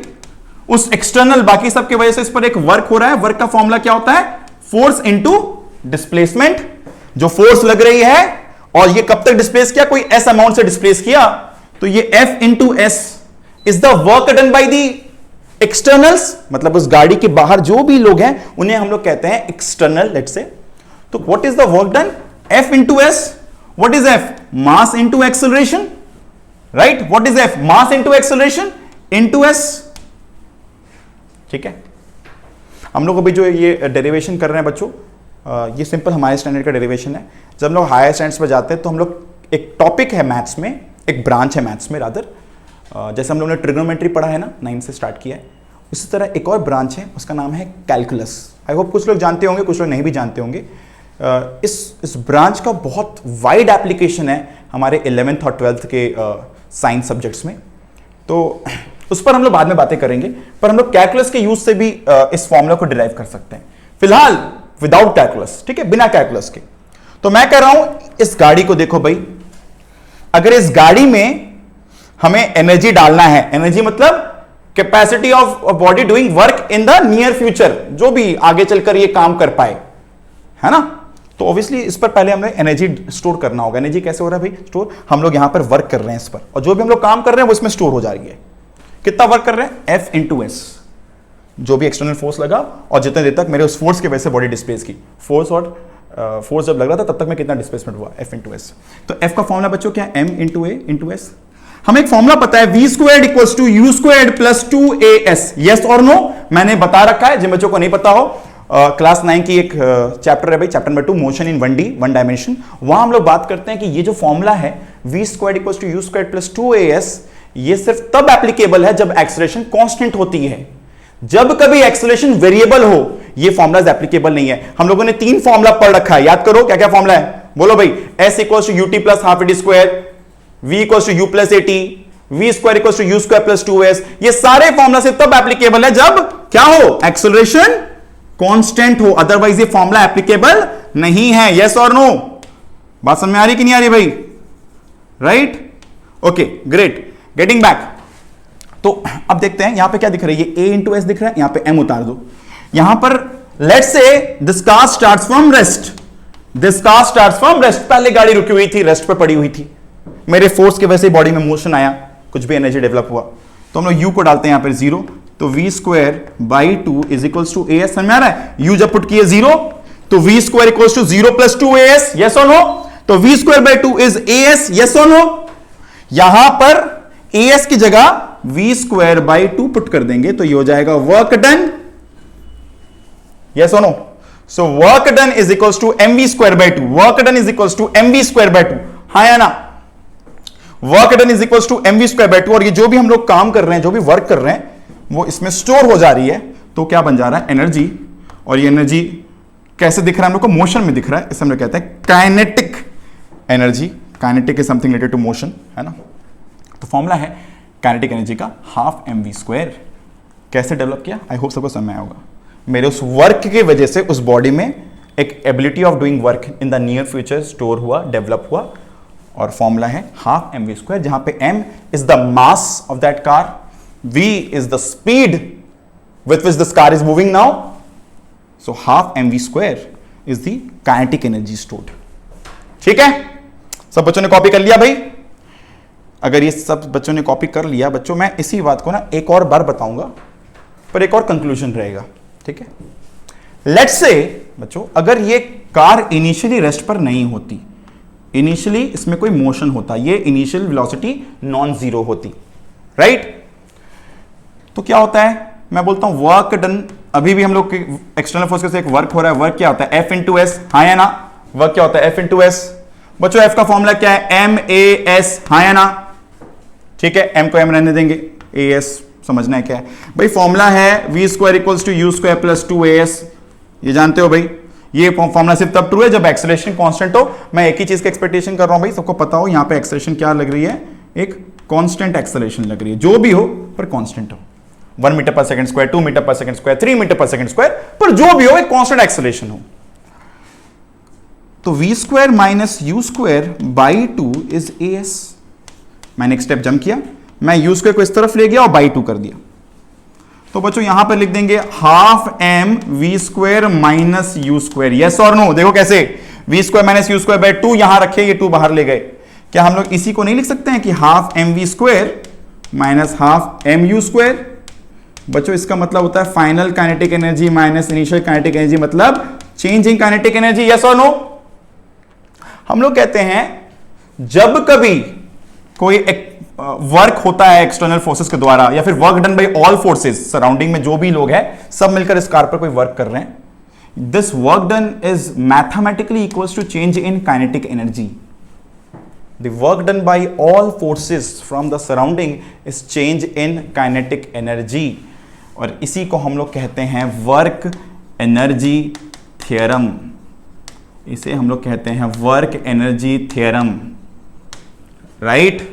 उस एक्सटर्नल बाकी सब की वजह से इस पर एक वर्क हो रहा है। वर्क का फॉर्मूला क्या होता है? Force into displacement. जो फोर्स लग रही है और ये कब तक डिस्प्लेस किया, कोई एस अमाउंट से डिस्प्लेस किया, तो ये F into S is the work done by the externals, मतलब उस गाड़ी के बाहर जो भी लोग हैं उन्हें हम लोग कहते हैं एक्सटर्नल, लेट्स से। तो what is the work done? F into S. What is F? Mass into acceleration, right? What is F? Mass into acceleration into S, ठीक है? हम लोग अभी जो ये डेरिवेशन कर रहे हैं बच्चों, ये सिंपल हमारे स्टैंडर्ड का डेरिवेशन है। जब हम लोग हायर स्टैंडर्ड्स पर जाते हैं तो हम लोग, एक टॉपिक है मैथ्स में, एक ब्रांच है मैथ्स में रादर, जैसे हम लोगों ने ट्रिग्नोमेट्री पढ़ा है ना, 9 से स्टार्ट किया है, उसी तरह एक और ब्रांच है, उसका नाम है कैलकुलस। आई होप कुछ लोग जानते होंगे, कुछ लोग नहीं भी जानते होंगे। इस ब्रांच का बहुत वाइड एप्लीकेशन है हमारे 11th और 12th के साइंस सब्जेक्ट्स में, तो उस पर हम लोग बाद में बातें करेंगे। पर हम लोग कैलकुलस के यूज से भी इस फॉर्मूला को डिराइव कर सकते हैं, फिलहाल विदाउट कैलकुलस, ठीक है, बिना कैलकुलस के। तो मैं कह रहा हूं इस गाड़ी को देखो भाई, अगर इस गाड़ी में हमें एनर्जी डालना है, एनर्जी मतलब capacity of body doing work in the near future, जो भी आगे चलकर ये काम कर पाए, है ना, तो ऑब्वियसली इस पर पहले हमें एनर्जी स्टोर करना होगा। एनर्जी कैसे हो रहा है भाई स्टोर? हम लोग यहां पर वर्क कर रहे हैं इस पर, और जो भी हम लोग काम कर रहे हैं वो इसमें स्टोर हो जा रही है। कितना वर्क कर रहे हैं? एफ इंटू एस, जो भी एक्सटर्नल फोर्स लगा और जितने देर तक मेरे उस फोर्स की वजह से बॉडी डिस्प्लेस की, फोर्स और फोर्स जब लग रहा था तब तक मैं कितना डिस्प्लेसमेंट हुआ, एफ इंटू एस। तो एफ का फॉर्मूला बच्चों क्या है? M into a into s. हमें एक फॉर्मूला पता है, v squared equals to u squared plus 2as। Yes और नो मैंने बता रखा है, जिन बच्चों को नहीं पता हो, क्लास 9 की एक चैप्टर है भाई, chapter number 2, motion in 1D, 1 dimension. वहां हम लोग बात करते हैं कि ये जो फॉर्मूला है v squared equals to u squared plus 2as, ये सिर्फ तब एप्लीकेबल है जब एक्सेलरेशन कांस्टेंट होती है। जब कभी एक्सेलरेशन वेरिएबल हो, ये फॉर्मूला एप्लीकेबल नहीं है। हम लोगों ने 3 फॉर्मूला पढ़ रखा है, याद करो क्या क्या फॉर्मूला है, बोलो भाई। s equals to u t plus half a t square, v equals to u plus a t, v square equals to u square plus 2s। ये सारे फॉर्मूला से तब एप्लीकेबल है जब क्या हो? एक्सेलरेशन कांस्टेंट हो, अदरवाइज ये फॉर्मूला एप्लीकेबल नहीं है। यस और नो? बात समझ में आ रही कि नहीं आ रही भाई? Right, okay, great. Getting back, तो अब देखते हैं यहां पे क्या दिख रहा है, ये a इंटू एस दिख रहा है, यहां पे m उतार दो। यहां पर let's say this car starts from rest, this car starts from rest. पहले गाड़ी रुकी हुई थी, रेस्ट पे पड़ी हुई थी, मेरे फोर्स के वजह से बॉडी में मोशन आया, कुछ भी एनर्जी डेवलप हुआ, तो हम लोग u को डालते हैं यहां पर 0, तो v square by 2 is equals to as। समझ में आ रहा है? u जब पुट किए 0, तो v square equals to 0 plus 2as। Yes और नो? तो v square by 2 is as। Yes और नो? यहां पर as की जगह v स्क्वायर बाई 2 पुट कर देंगे तो ये हो जाएगा वर्क डन। यस और no? So work done is equals to mv square by 2, work done is equals to mv square by 2, हाँ या ना? Work done is equals to mv square by 2, और ये जो भी हम लोग काम कर रहे हैं, जो भी वर्क कर रहे हैं, वो इसमें स्टोर हो जा रही है। तो क्या बन जा रहा है? एनर्जी। और ये एनर्जी कैसे दिख रहा है हम लोग को? मोशन में दिख रहा है, इसे हम लोग कहते हैं kinetic energy. Kinetic is something related to motion, है ना? तो फॉर्मूला है काइनेटिक एनर्जी का हाफ mv स्क्वायर। कैसे डेवलप किया? आई होप सबको समझ में आया होगा। मेरे उस वर्क की वजह से उस बॉडी में एक ability of doing work in the near future store हुआ, डेवलप हुआ, और फॉर्मूला है हाफ mv स्क्वायर, जहां पे m is the mass of that car, v is the speed with which this car is moving now. So half mv square is the kinetic energy stored. ठीक है? सब बच्चों ने copy कर लिया भाई? अगर ये सब बच्चों ने कॉपी कर लिया, बच्चों मैं इसी बात को ना एक और बार बताऊंगा, पर एक और कंक्लूजन रहेगा, ठीक है? लेट्स से बच्चों, अगर ये कार इनिशियली रेस्ट पर नहीं होती, इनिशियली इसमें कोई मोशन होता, ये इनिशियल वेलोसिटी नॉन जीरो होती, राइट? तो क्या होता है, मैं बोलता हूं वर्क डन, अभी भी हम लोग एक्सटर्नल फोर्स से एक वर्क हो रहा है, वर्क क्या होता है, F इंटू एस, हाँ या ना, वर्क क्या होता है, F इंटू एस। बच्चों F का फॉर्मूला क्या है, MAS, हाँ या ना, ठीक है, M को M रहने देंगे, AS समझना है क्या है भाई, फॉर्मूला है V square equals to U square plus 2AS, ये जानते हो भाई। ये फॉर्मूला सिर्फ तब ट्रू है जब एक्सेलरेशन कांस्टेंट हो। मैं एक ही चीज का एक्सपेक्टेशन कर रहा हूं भाई, सबको पता हो यहां पे एक्सेलरेशन क्या लग रही है, एक कांस्टेंट एक्सेलरेशन लग रही है, जो भी हो पर कांस्टेंट हो, 1 मीटर पर सेकंड स्क्वायर, 2 मीटर पर सेकंड स्क्वायर, 3 मीटर पर सेकंड स्क्वायर, पर जो भी हो एक कांस्टेंट एक्सेलरेशन हो। तो v square minus you square by 2 is AS। मैंने एक स्टेप जंप किया, मैं यू स्क्वायर को इस तरफ ले गया और बाई 2 कर दिया। तो बच्चों यहां पर लिख देंगे half m v square minus you square, yes और नो, देखो कैसे, v square minus you square by 2 यहां रखे, ये 2 बाहर ले गए। क्या हम लोग इसी को नहीं लिख सकते हैं कि half m v square minus half m u square. बच्चों इसका मतलब होता है final kinetic energy minus initial kinetic energy, मतलब change in kinetic energy, yes और नो। हम लोग कहते हैं जब कभी कोई वर्क होता है एक्सटर्नल फोर्सेस के द्वारा, या फिर work done by all forces, surrounding में जो भी लोग हैं सब मिलकर इस कार पर कोई वर्क कर रहे हैं, this work done is mathematically equals to change in kinetic energy. The work done by all forces from the surrounding is change in kinetic energy, और इसी को हम लोग कहते हैं वर्क एनर्जी थ्योरम। इसे हम लोग कहते हैं वर्क एनर्जी थ्योरम, राइट।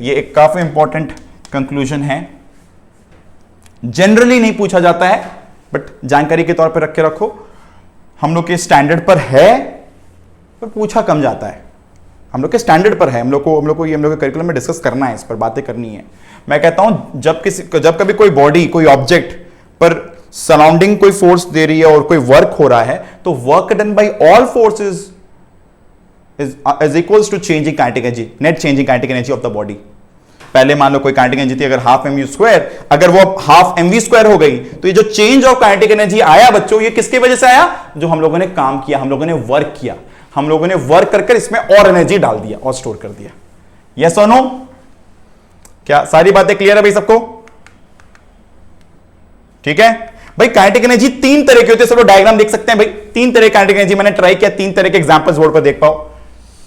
ये एक काफी इंपॉर्टेंट कंक्लूजन है, जनरली नहीं पूछा जाता है बट जानकारी के तौर पर रख के रखो, हम लोग के स्टैंडर्ड पर है पर पूछा कम जाता है, हम लोग के स्टैंडर्ड पर है, हम लोग को ये हम लोग के करिकुलम में डिस्कस करना है, इस पर बातें करनी है। मैं कहता हूं जब कभी कोई बॉडी, कोई ऑब्जेक्ट पर सराउंडिंग कोई फोर्स दे रही है और कोई वर्क हो रहा है, तो work done by all forces is equals to changing kinetic energy, net changing kinetic energy of the body। पहले मान लो कोई काइनेटिक एनर्जी थी अगर हाफ mv स्क्वायर, अगर वो हाफ mv स्क्वायर हो गई, तो ये जो चेंज ऑफ काइनेटिक एनर्जी आया बच्चों, ये किसकी वजह से आया, जो हम लोगों ने काम किया, हम लोगों ने वर्क किया, हम लोगों ने वर्क करके इसमें और एनर्जी डाल दिया और स्टोर कर दिया, यस और नो। क्या सारी बातें क्लियर है भाई सबको, ठीक है भाई। काइनेटिक एनर्जी 3 तरह की होती है, सब लोग डायग्राम देख सकते हैं भाई, 3 तरह की काइनेटिक एनर्जी मैंने ट्राई किया, 3 तरह के एग्जांपल्स बोर्ड पर देख पाओ।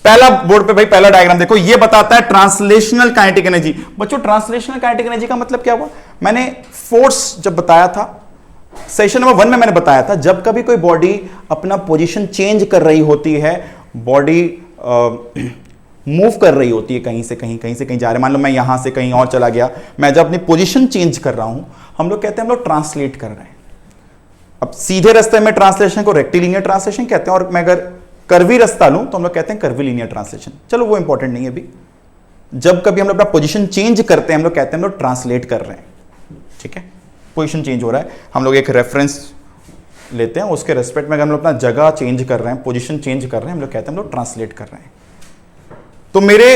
पहला बोर्ड पे भाई पहला डायग्राम देखो, ये बताता है ट्रांसलेशनल काइनेटिक एनर्जी। बच्चों ट्रांसलेशनल काइनेटिक एनर्जी का मतलब क्या हुआ, मैंने फोर्स जब बताया था सेशन नंबर 1 में, मैंने बताया था जब कभी कोई बॉडी अपना पोजीशन चेंज कर रही होती है, बॉडी मूव कर रही होती है कहीं से कहीं जा रहे हैं, मान लो मैं यहां से कहीं और चला गया, मैं जब अपनी पोजीशन चेंज कर रहा हूं, हम लोग कहते हैं हम लोग ट्रांसलेट कर रहे हैं। अब सीधे रास्ते में ट्रांसलेशन को रेक्टिलिनियर ट्रांसलेशन कहते हैं, और मैं अगर कर्वी रास्ता लूं तो हम लोग कहते हैं कर्वीलिनियर ट्रांसलेशन। चलो वो इंपॉर्टेंट नहीं है अभी, जब कभी हम लोग अपना पोजीशन चेंज करते हैं हम लोग कहते हैं हम लोग ट्रांसलेट कर रहे हैं, ठीक है। पोजीशन चेंज हो रहा है, हम लोग एक रेफरेंस लेते हैं, उसके रेस्पेक्ट में अगर हम लोग अपना जगह चेंज कर रहे हैं, पोजीशन चेंज कर रहे हैं, हम लोग कहते हैं हम लोग ट्रांसलेट कर रहे हैं। तो मेरे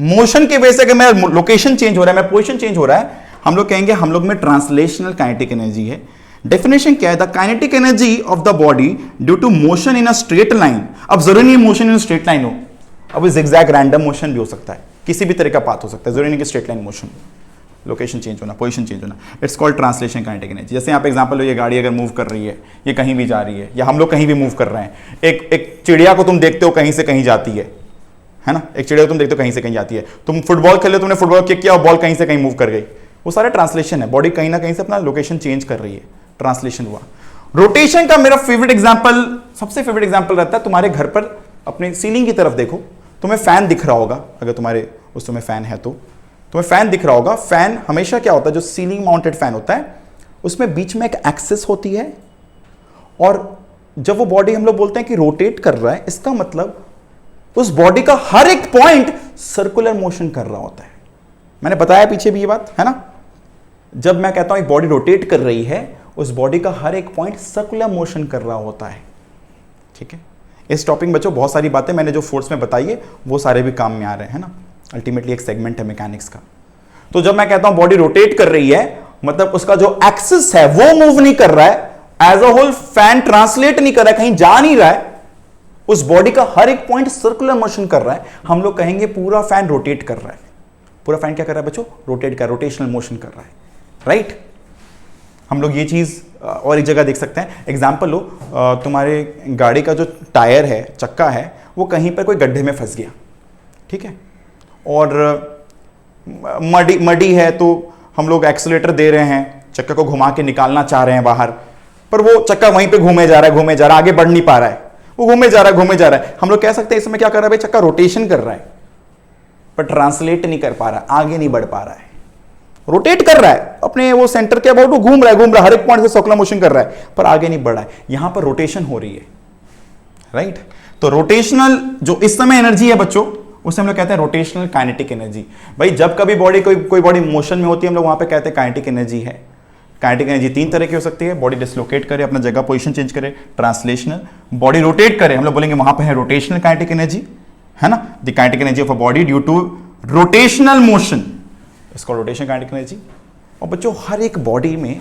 मोशन की वजह से अगर मेरा लोकेशन चेंज हो रहा है, मेरा पोजीशन चेंज हो रहा है, हम लोग कहेंगे हम लोग में ट्रांसलेशनल काइनेटिक एनर्जी है। डेफिनेशन क्या है, the kinetic energy of the body due to motion in a straight line. अब जरूरी नहीं मोशन इन स्ट्रेट लाइन हो, अब जिगजैग रैंडम मोशन भी हो सकता है, किसी भी तरह का पाथ हो सकता है, जरूरी नहीं कि straight line motion, location change होना, पोजीशन चेंज होना, it's called translation kinetic energy. जैसे यहाँ पे एग्जांपल हो, ये गाड़ी अगर मूव कर रही है, ये कहीं भी जा रही है, या हम लोग कहीं भी मूव कर रहे हैं, एक चिड़िया को तुम देखते हो कहीं से कहीं जाती है ना, एक चिड़िया को तुम देखते हो कहीं से कहीं जाती है, तुम फुटबॉल खेले, तुमने फुटबॉल किक किया और बॉल कहीं से कहीं मूव कर गई, वो सारे ट्रांसलेशन है, बॉडी कहीं ना कहीं से अपना लोकेशन चेंज कर रही है, ट्रांसलेशन हुआ। रोटेशन का मेरा फेवरेट एग्जांपल, सबसे फेवरेट एग्जांपल रहता है, तुम्हारे घर पर अपने सीलिंग की तरफ देखो, तुम्हें फैन दिख रहा होगा, अगर तुम्हारे उस समय फैन है तो तुम्हें फैन दिख रहा होगा। फैन हमेशा क्या होता है, जो सीलिंग माउंटेड फैन होता है उसमें बीच में एक एक्सिस होती है, और जब वो बॉडी हम लोग बोलते हैं कि रोटेट कर रहा है, इसका मतलब उस बॉडी का हर एक पॉइंट सर्कुलर मोशन कर रहा होता है। मैंने बताया पीछे भी ये बात है ना, जब मैं कहता हूं एक बॉडी रोटेट कर रही है, उस बॉडी का हर एक पॉइंट सर्कुलर मोशन कर रहा होता है, ठीक है। इस टॉपिक में बच्चों बहुत सारी बातें मैंने जो फोर्स में बताई है वो सारे भी काम में आ रहे हैं ना, अल्टीमेटली एक सेगमेंट है मैकेनिक्स का। तो जब मैं कहता हूं बॉडी रोटेट कर रही है, मतलब उसका जो एक्सिस है वो मूव नहीं कर रहा है, as a whole fan translate नहीं कर रहा है, कहीं जा नहीं रहा है, उस बॉडी का हर एक पॉइंट सर्कुलर मोशन कर रहा है, हम लोग कहेंगे पूरा फैन रोटेट कर रहा है, पूरा फैन क्या कर रहा है बच्चों? रोटेट कर, रोटेशनल मोशन कर रहा है, राइट? हम लोग ये चीज और एक जगह देख सकते हैं। एग्जाम्पल लो, तुम्हारे गाड़ी का जो टायर है, चक्का है, वो कहीं पर कोई गड्ढे में फंस गया, ठीक है, और मडी है, तो हम लोग एक्सीलेटर दे रहे हैं, चक्का को घुमा के निकालना चाह रहे हैं बाहर, पर वो चक्का वहीं पे घूमे जा रहा है, आगे बढ़ नहीं पा रहा है, वो घूमे जा रहा है। हम लोग कह सकते हैं इसमें क्या कर रहा है भाई? चक्का रोटेशन कर रहा है, पर ट्रांसलेट नहीं कर पा रहा, आगे नहीं बढ़ पा रहा है। रोटेट कर रहा है अपने वो सेंटर के अबाउट, वो घूम रहा है, हर एक पॉइंट से सर्कुलर मोशन कर रहा है, पर आगे नहीं बढ़ रहा है। यहां पर रोटेशन हो रही है, राइट? तो रोटेशनल जो इस समय एनर्जी है बच्चों, उसे हम लोग कहते हैं रोटेशनल काइनेटिक एनर्जी। भाई जब कभी बॉडी कोई बॉडी मोशन में होती है, हम लोग वहां पे कहते हैं काइनेटिक एनर्जी है। काइनेटिक एनर्जी 3 तरह की हो सकती है। बॉडी डिसलोकेट करे, अपना जगह पोजीशन चेंज करे, ट्रांसलेशनल। बॉडी रोटेट करे, हम लोग बोलेंगे वहां पे है रोटेशनल काइनेटिक एनर्जी, है ना? The kinetic energy of a body due to rotational motion, इसको रोटेशनल काइनेटिक एनर्जी। और बच्चों हर एक बॉडी में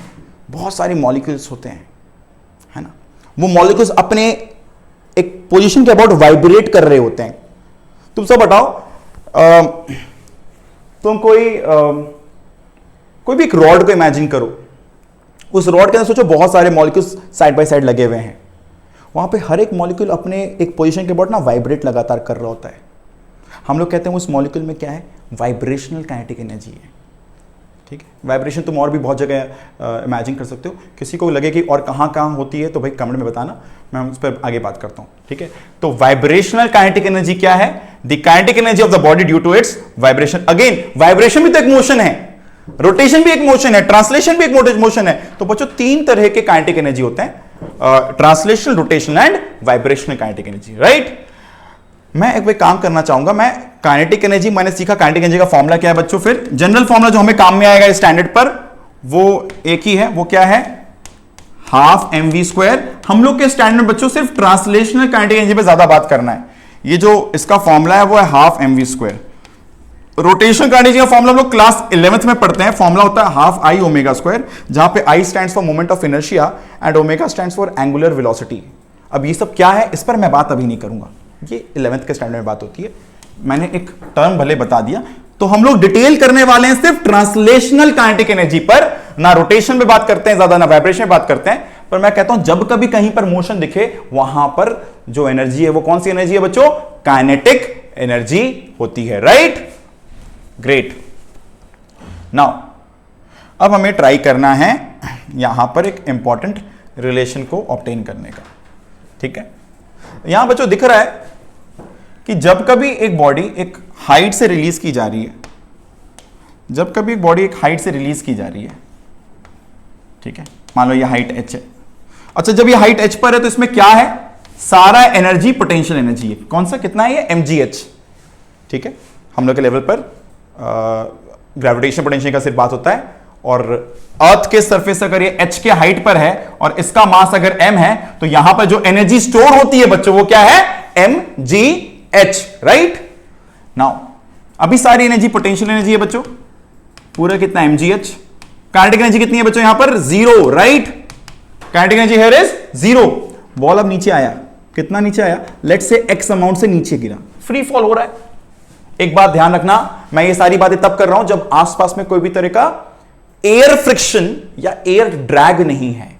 बहुत सारे मॉलिक्यूल्स होते हैं, है ना? वो मॉलिक्यूल्स अपने एक पोजीशन के अबाउट वाइब्रेट कर रहे होते हैं। तुम सब बताओ, तुम कोई भी एक रॉड को इमेजिन करो, उस रॉड के अंदर सोचो बहुत सारे मॉलिक्यूल्स साइड बाय साइड लगे हुए हैं, वहां पे हर एक मॉलिक्यूल अपने एक पोजीशन के अबाउट ना वाइब्रेट लगातार कर रहा होता है। हम लोग कहते हैं उस मॉलिक्यूल में क्या है? वाइब्रेशनल काइनेटिक एनर्जी है, ठीक है? वाइब्रेशन तुम और भी बहुत जगह इमेजिन कर सकते हो। किसी को लगे कि और कहां कहां होती है तो भाई कमेंट में बताना, मैं उस पर आगे बात करता हूं, ठीक है? तो वाइब्रेशनल काइनेटिक एनर्जी क्या है? The kinetic energy of the body due to its vibration. Again vibration भी तो एक मोशन है, रोटेशन भी एक मोशन है, ट्रांसलेशन भी एक मोशन है। तो बच्चों 3 तरह के काइनेटिक एनर्जी होते हैं, translational, rotational and vibrational kinetic energy, right? मैं एक काम करना चाहूंगा, मैं काइनेटिक एनर्जी मैंने सीखा, काइनेटिक एनर्जी का फॉर्मूला क्या है बच्चों? फिर जनरल फॉर्मूला जो हमें काम में आएगा स्टैंडर्ड पर, वो एक ही है। वो क्या है? Half mv²। हम लोग के स्टैंडर्ड में बच्चों सिर्फ ट्रांसलेशनल काइनेटिक एनर्जी पे ज्यादा बात करना है। ये जो इसका फॉर्मूला है वो है हाफ mv²। रोटेशन काइनेटिक का फॉर्मूला हम लोग क्लास 11th में पढ़ते हैं। फॉर्मूला होता है हाफ I ω², जहां पे I stands for moment of inertia and omega stands for angular velocity. अब ये सब क्या है इस पर मैं बात अभी नहीं करूंगा, ये 11th के स्टैंडर्ड में बात होती है। मैंने एक टर्म भले बता दिया। तो हम लोग डिटेल करने वाले हैं सिर्फ ट्रांसलेशनल काइनेटिक एनर्जी पर, ना रोटेशन में बात करते हैं ज्यादा, ना वाइब्रेशन में बात करते हैं। पर मैं कहता हूं जब कभी कहीं पर मोशन दिखे, वहां पर जो एनर्जी है वो कौन सी एनर्जी है बच्चों? काइनेटिक एनर्जी होती है, राइट? ग्रेट। नाउ अब हमें ट्राई करना है यहां पर एक इंपॉर्टेंट रिलेशन को ऑब्टेन करने का, ठीक है? यहां बच्चों दिख रहा है कि जब कभी एक बॉडी एक हाइट से रिलीज की जा रही है, जब कभी एक बॉडी एक हाइट से रिलीज की जा रही है, ठीक है, मान लो ये हाइट h है। अच्छा, जब ये हाइट h पर है तो इसमें क्या है? सारा एनर्जी पोटेंशियल एनर्जी है। कौन सा, कितना है ये? mgh, ठीक है? हम लोग के लेवल पर ग्रेविटेशन पोटेंशियल का सिर्फ बात होता है। और अर्थ के सरफेस अगर ये h के हाइट पर है और इसका मास अगर m है, तो यहां पर जो एनर्जी स्टोर होती है बच्चों वो क्या है? mgh, right? नाउ अभी सारी एनर्जी पोटेंशियल एनर्जी है बच्चों, पूरा कितना? mgh। काइनेटिक एनर्जी कितनी है बच्चों यहां पर? 0, right? Kinetic energy here is 0। Ball अब नीचे आया, कितना नीचे आया? लेट्स से x अमाउंट से नीचे गिरा, फ्री फॉल हो रहा है। एक बात ध्यान रखना, मैं ये सारी बातें तब कर रहा हूं जब आसपास में कोई भी तरह का एयर फ्रिक्शन या एयर ड्रैग नहीं है।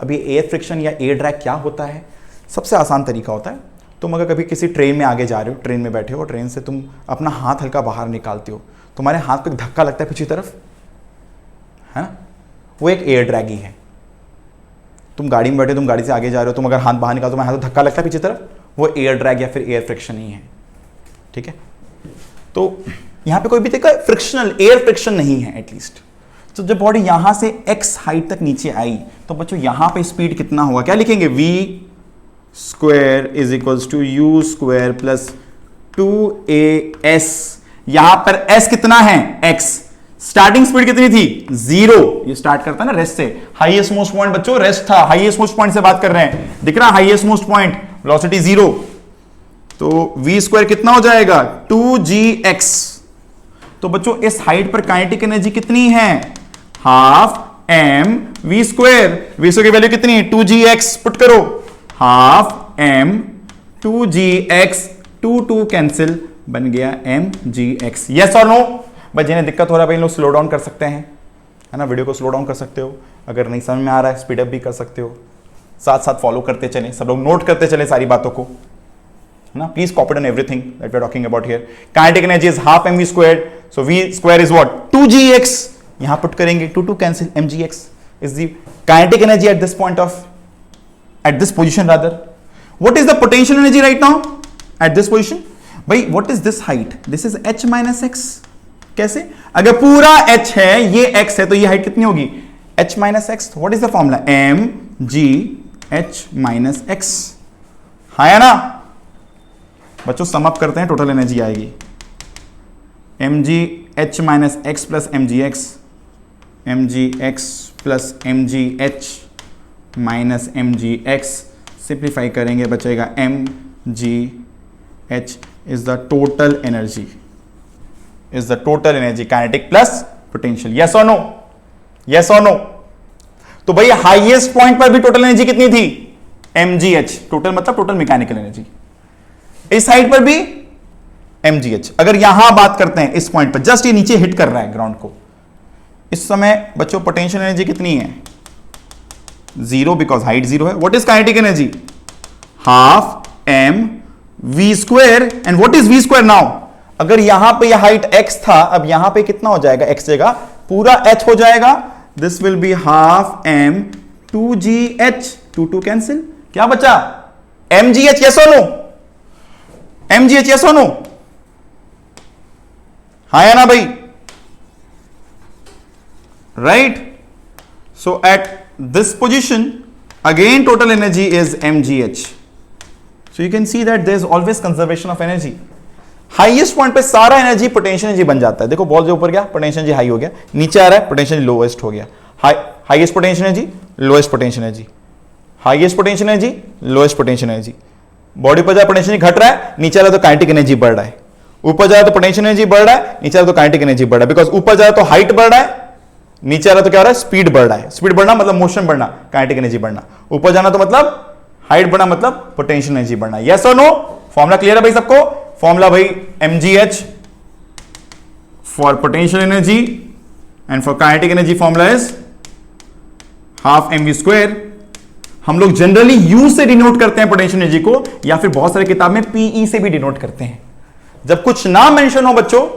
अब ये एयर फ्रिक्शन या एयर ड्रैग क्या होता है? सबसे आसान तरीका होता है, तुम अगर कभी किसी ट्रेन में आगे जा रहे हो, ट्रेन में बैठे हो, ट्रेन से तुम अपना हाथ हल्का बाहर निकालते हो, तुम्हारे हाथ पे धक्का लगता है पीछे तरफ, है ना? वो एक एयर ड्रैग ही है। तुम गाड़ी में बैठे, तुम गाड़ी से आगे जा रहे हो, तुम अगर हाथ बाहर निकालो, तुम्हारे हाथ धक्का लगता है पीछे तरफ, वो एयर ड्रैग या फिर एयर फ्रिक्शन ही है, ठीक है? तो यहां पे कोई भी तरह का फ्रिक्शनल एयर फ्रिक्शन नहीं है एटलीस्ट। तो जब बॉडी यहां से x हाइट तक नीचे आई, तो बच्चों यहां पे स्पीड कितना होगा? क्या लिखेंगे? v² is equals to u² plus 2as। यहां पर s कितना है? x। स्टार्टिंग स्पीड कितनी थी? 0। ये स्टार्ट करता है ना रेस्ट से। हाईएस्ट मोस्ट पॉइंट बच्चों रेस्ट था, हाईएस्ट मोस्ट पॉइंट से बात कर रहे हैं, दिख रहा है हाईएस्ट मोस्ट पॉइंट, वेलोसिटी 0। तो v² कितना हो जाएगा? 2gx। तो बच्चों इस हाइट पर काइनेटिक एनर्जी कितनी है? हाफ m v² की वैल्यू कितनी? 2gx। पुट करो, हाफ m 2gx, 2 कैंसिल, बन गया mgx। यस और नो? भाई जिन्हें दिक्कत हो रहा है भाई इन लोग स्लो डाउन कर सकते हैं, है ना, वीडियो को स्लो डाउन कर सकते हो, अगर नहीं समझ में आ रहा है स्पीड अप भी कर सकते हो, साथ साथ फॉलो करते चलें, सब लोग नोट करते चले सारी बातों को, है ना, please copy down everything that we are talking about here. Kinetic energy is half mv squared, so v square is what 2gx, यहां पुट करेंगे 2 cancel, mgx is the kinetic energy at this point of, at this position rather. What is the potential energy right now at this position? भाई what is this height? This is h minus x. कैसे? अगर पूरा h है, ये x है, तो ये height कितनी होगी? h minus x. What is the formula? m g h minus x. हाँ या ना? बच्चों सम अप करते हैं, टोटल एनर्जी आएगी m g h minus x plus m g x, m g x plus m g h minus m g x, simplify करेंगे बचेगा m g h is the total energy, is the total energy, kinetic plus potential. Yes or no? Yes or no? तो भाई highest point पर भी total energy कितनी थी? mgh, total मतलब total mechanical energy. इस साइड पर भी mgh। अगर यहां बात करते हैं इस पॉइंट पर, जस्ट ये नीचे हिट कर रहा है ग्राउंड को, इस समय बच्चों पोटेंशियल एनर्जी कितनी है? 0, बिकॉज हाइट 0 है। What is kinetic energy? Half m v square, and what is v square now? अगर यहां पे यह हाइट x था, अब यहां पे कितना हो जाएगा? x जगह पूरा h हो जाएगा, this will be half m 2gh, 2 cancel, क्या बचा? mgh, yes or no? mgh, yes or no? हाँ या ना भाई? Right? So at this position again total energy is mgh, so you can see that there is always conservation of energy. Highest point पे सारा energy potential energy बन जाता है। देखो बॉल जो ऊपर गया पोटेंशियल एनर्जी हाई हो गया, नीचे आ रहा है पोटेंशियल लोएस्ट हो गया। Highest potential energy, lowest potential energy, highest potential energy, lowest potential energy. Body पर जा पोटेंशियल एनर्जी घट रहा है, नीचे आ रहा तो काइनेटिक एनर्जी बढ़ रहा है, ऊपर जा रहा तो पोटेंशियल एनर्जी बढ़ रहा है, नीचे आ रहा तो काइनेटिक एनर्जी बढ़ रहा है, बिकॉज ऊपर जा रहा तो हाइट बढ़ रहा है, नीचे आ रहा तो क्या हो रहा है? स्पीड बढ़ रहा है। स्पीड बढ़ना मतलब मोशन बढ़ना, काइनेटिक एनर्जी बढ़ना। ऊपर जाना तो मतलब हाइट बढ़ना, मतलब पोटेंशियल एनर्जी बढ़ना। यस और नो? फॉर्मूला क्लियर है भाई सबको? फॉर्मूला भाई mgh for potential energy and for kinetic energy formula is half mv square. हम लोग जनरली u से डिनोट करते हैं पोटेंशियल एनर्जी को, या फिर बहुत सारे किताब में pe से भी डिनोट करते हैं। जब कुछ ना मेंशन हो बच्चों,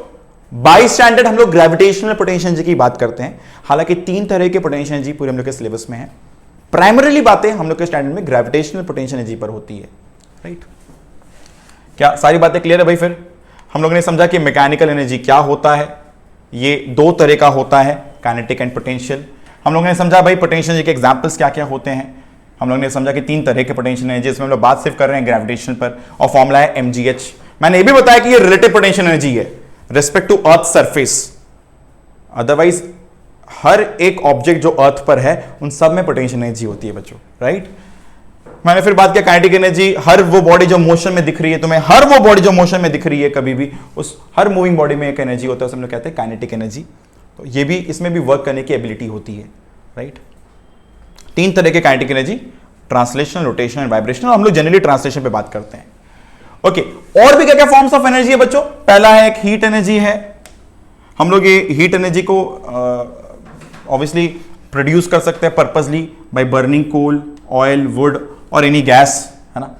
बाई स्टैंडर्ड हम लोग ग्रेविटेशनल पोटेंशियल एनर्जी की बात करते हैं। हालांकि 3 तरह के पोटेंशियल एनर्जी पूरे हम लोग के सिलेबस में है। प्राइमरीली बातें हम लोग के स्टैंडर्ड में ग्रेविटेशनल पोटेंशियल एनर्जी पर होती है। राइट? क्या सारी बातें क्लियर है भाई? फिर हम लोगों ने समझा कि मैकेनिकल एनर्जी क्या होता है, ये 2 तरह का होता है, काइनेटिक एंड पोटेंशियल। हम लोगों ने समझा भाई पोटेंशियल एनर्जी के एग्जांपल्स क्या क्या होते हैं। हम लोगों ने समझा कि 3 तरह के पोटेंशियल एनर्जी, इसमें हम लोग बात सिर्फ कर रहे हैं ग्रेविटेशन पर, और फॉर्मूला है mgh। मैंने ये भी बताया कि ये रिलेटिव पोटेंशियल एनर्जी है respect to earth surface. Otherwise हर एक ऑब्जेक्ट जो अर्थ पर है उन सब में पोटेंशियल एनर्जी होती है बच्चों। राइट? मैंने फिर बात किया काइनेटिक एनर्जी, हर वो बॉडी जो मोशन में दिख रही है तुम्हें, हर वो बॉडी जो मोशन में दिख रही है कभी भी, उस हर मूविंग बॉडी में एक एनर्जी होता है, उसे हम लोग कहते हैं काइनेटिक एनर्जी। तो ये भी, इसमें भी वर्क करने की एबिलिटी होती है। राइट? 3 तरह के kinetic energy, translational, rotational and vibrational. हम लोग जनरली ट्रांसलेशन पे बात करते हैं। ओके, और भी क्या क्या फॉर्म्स ऑफ एनर्जी है बच्चों? पहला है एक हीट एनर्जी है। हम लोग ये हीट एनर्जी को ऑब्वियसली प्रोड्यूस कर सकते हैं purposely by burning coal, oil, wood और एनी गैस, है ना।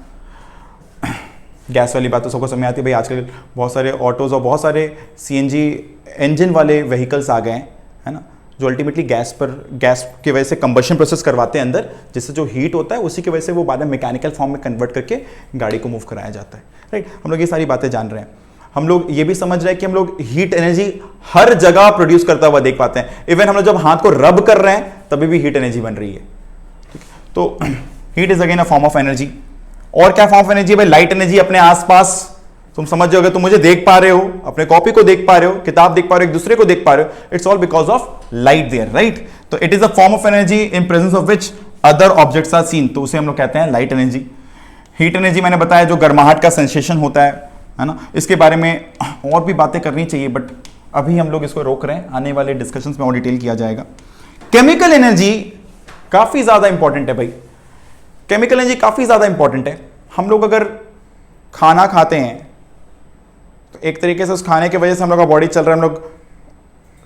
गैस वाली बात तो सबको समझ में आती है भाई। आजकल बहुत सारे ऑटोज और बहुत सारे सीएनजी इंजन वाले व्हीकल्स आ गए हैं, है ना, जो अल्टीमेटली गैस की वजह से कंबशन प्रोसेस करवाते हैं अंदर, जिससे जो हीट होता है उसी की वजह से वो बाद में मैकेनिकल फॉर्म में कन्वर्ट करके गाड़ी को मूव कराया जाता है। राइट? हम लोग ये सारी बातें जान रहे हैं। हम लोग ये भी समझ रहे हैं कि हम लोग हीट एनर्जी हर जगह प्रोड्यूस करता हुआ देख पाते हैं। इवन हम लोग जब हाथ को रब कर रहे हैं तभी भी हीट एनर्जी बन रही है। तो heat is again a form of energy. और क्या फॉर्म ऑफ एनर्जी भाई? Light energy. अपने आसपास तुम समझ जाओगे, तुम मुझे देख पा रहे हो, अपने कॉपी को देख पा रहे हो, किताब देख पा रहे हो, एक दूसरे को देख पा रहे हो, it's all because of light there. Right? तो it is a form of energy in presence of which other objects are seen, तो उसे हम लोग कहते हैं लाइट एनर्जी। हीट एनर्जी मैंने बताया जो गर्माहट का सेंसेशन होता है ना। इसके बारे में और भी बातें करनी चाहिए, बट अभी हम लोग इसको रोक रहे हैं, आने वाले डिस्कशंस में और डिटेल किया जाएगा। केमिकल एनर्जी काफी ज्यादा इंपॉर्टेंट है भाई। केमिकल एनर्जी काफी ज्यादा इंपॉर्टेंट है। हम लोग अगर खाना खाते हैं तो एक तरीके से उस खाने की वजह से हम लोग का बॉडी चल रहा है, हम लोग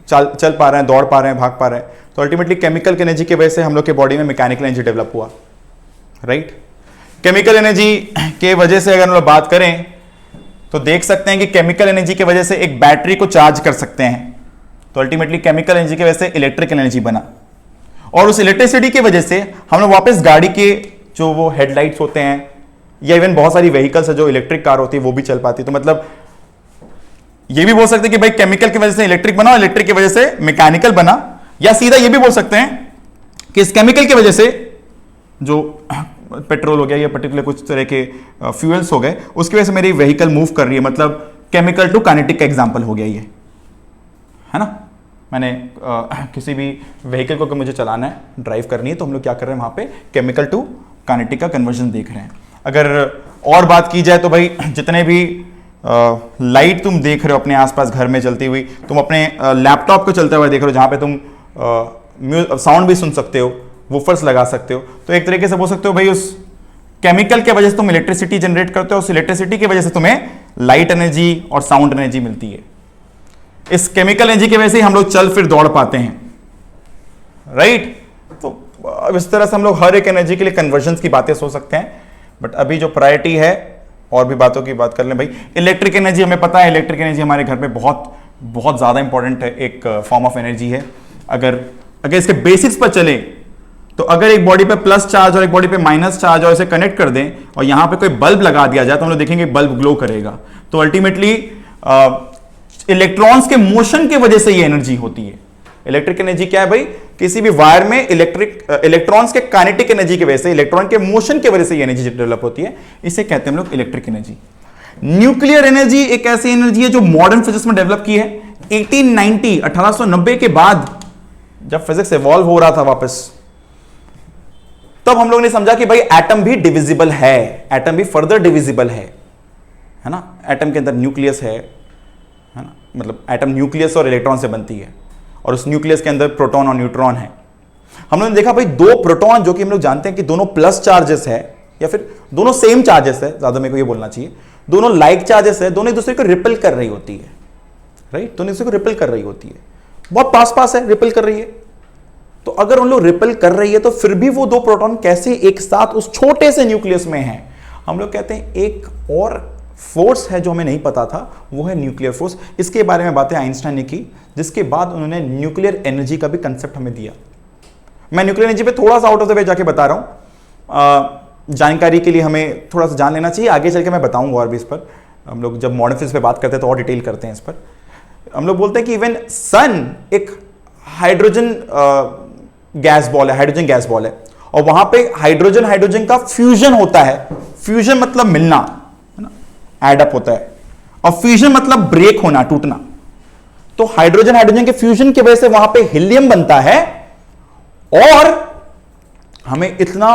चल पा रहे हैं, दौड़ पा रहे हैं, भाग पा रहे हैं, तो अल्टीमेटली केमिकल एनर्जी की वजह से हम लोग के बॉडी में मैकेनिकल एनर्जी डेवलप हुआ, राइट। केमिकल एनर्जी के वजह से अगर हम लोग बात करें तो देख सकते हैं कि केमिकल एनर्जी की वजह से एक बैटरी को चार्ज कर सकते हैं, तो अल्टीमेटली केमिकल एनर्जी की वजह से इलेक्ट्रिकल एनर्जी बना, और उस इलेक्ट्रिसिटी की वजह से हम लोग वापस गाड़ी के जो वो हेडलाइट्स होते हैं या इवन बहुत सारी व्हीकल्स है जो इलेक्ट्रिक कार होती है वो भी चल पाती है। तो मतलब ये भी बोल सकते हैं कि भाई केमिकल की वजह से इलेक्ट्रिक बना और इलेक्ट्रिक की वजह से मैकेनिकल बना, या सीधा ये भी बोल सकते हैं कि इस केमिकल की वजह से जो पेट्रोल हो गया या पर्टिकुलर कुछ तरह के फ्यूल्स हो गए उसकी वजह से मेरी व्हीकल मूव कर रही है, मतलब केमिकल टू काइनेटिक का एग्जांपल हो गया ये, है ना। मैंने किसी भी व्हीकल को मुझे चलाना है, ड्राइव करनी है, तो हम लोग क्या कर रहे हैं वहां पे केमिकल टू काइनेटिक का कन्वर्जन देख रहे हैं। अगर और बात की जाए तो भाई जितने भी लाइट तुम देख रहे हो अपने आसपास घर में चलती हुई, तुम अपने लैपटॉप को चलते हुए देख रहे हो जहां पे तुम साउंड भी सुन सकते हो, वूफर्स लगा सकते हो, तो एक तरीके से बोल सकते हो भाई उस केमिकल के वजह से तुम इलेक्ट्रिसिटी जनरेट करते हो, उस इलेक्ट्रिसिटी की वजह से तुम्हें लाइट एनर्जी और साउंड एनर्जी मिलती है। इस केमिकल एनर्जी की वजह से हम लोग चल फिर दौड़ पाते हैं, राइट। तो इस तरह से हम लोग हर एक एनर्जी के लिए कन्वर्जन की बातें सोच सकते हैं, बट अभी जो प्रायोरिटी है और भी बातों की बात कर लें भाई, इलेक्ट्रिक एनर्जी हमें पता है, इलेक्ट्रिक एनर्जी हमारे घर में बहुत बहुत ज्यादा इंपॉर्टेंट है, एक फॉर्म ऑफ एनर्जी है। अगर इसके बेसिक्स पर चले तो अगर एक बॉडी पे प्लस चार्ज और एक बॉडी पे माइनस चार्ज और इसे कनेक्ट कर दें और यहां पे कोई बल्ब लगा दिया जाए तो हम लोग देखेंगे बल्ब ग्लो करेगा। तो अल्टीमेटली इलेक्ट्रॉन्स के मोशन की वजह से ये एनर्जी होती है। इलेक्ट्रिक एनर्जी क्या है भाई, किसी भी वायर में इलेक्ट्रॉन्स के काइनेटिक एनर्जी की वजह से, इलेक्ट्रॉन के मोशन की वजह से ये एनर्जी डेवलप होती है, इसे कहते हैं हम लोग इलेक्ट्रिक एनर्जी। न्यूक्लियर एनर्जी एक ऐसी एनर्जी है जो मॉडर्न फिजिक्स में डेवलप की है 1890 के बाद, जब फिजिक्स इवॉल्व हो रहा था वापस, तब हम लोग ने समझा कि भाई एटम भी डिविजिबल है, एटम भी फर्दर डिविजिबल है ना। एटम के अंदर न्यूक्लियस है ना, मतलब एटम न्यूक्लियस और इलेक्ट्रॉन से बनती है, और उस न्यूक्लियस के अंदर प्रोटॉन और न्यूट्रॉन है। हम लोगों ने देखा भाई दो प्रोटॉन जो कि हम लोग जानते हैं कि दोनों प्लस चार्जेस है या फिर दोनों सेम चार्जेस है, ज्यादा मेरे को ये बोलना चाहिए, दोनों लाइक चार्जेस है, दोनों एक दूसरे को रिपेल कर रही होती है, राइट, दोनों एक दूसरे को रिपेल कर रही होती है, बहुत पास पास है, रिपेल कर रही है। तो अगर उन लोग रिपेल कर रही है तो फिर भी वो दो प्रोटॉन कैसे एक साथ उस छोटे से न्यूक्लियस में है। हम लोग कहते हैं एक और फोर्स है जो हमें नहीं पता था, वो है न्यूक्लियर फोर्स। इसके बारे में बातें आइंस्टाइन ने की, जिसके बाद उन्होंने न्यूक्लियर एनर्जी का भी कंसेप्ट हमें दिया। मैं न्यूक्लियर एनर्जी पे थोड़ा सा आउट ऑफ द वे जाके बता रहा हूं, जानकारी के लिए हमें थोड़ा सा जान लेना चाहिए, आगे चल के मैं बताऊंगा और भी इस पर। हम लोग जब मॉडर्न फिजिक्स पे बात करते हैं तो और डिटेल करते हैं इस पर। हम लोग बोलते हैं कि इवन सन एक हाइड्रोजन गैस बॉल है, हाइड्रोजन गैस बॉल है, और वहां पे हाइड्रोजन हाइड्रोजन का फ्यूजन होता है। फ्यूजन मतलब मिलना, है ना, एड अप होता है, और फ्यूजन मतलब ब्रेक होना, टूटना। तो हाइड्रोजन हाइड्रोजन के फ्यूजन की वजह से वहां पे हीलियम बनता है, और हमें इतना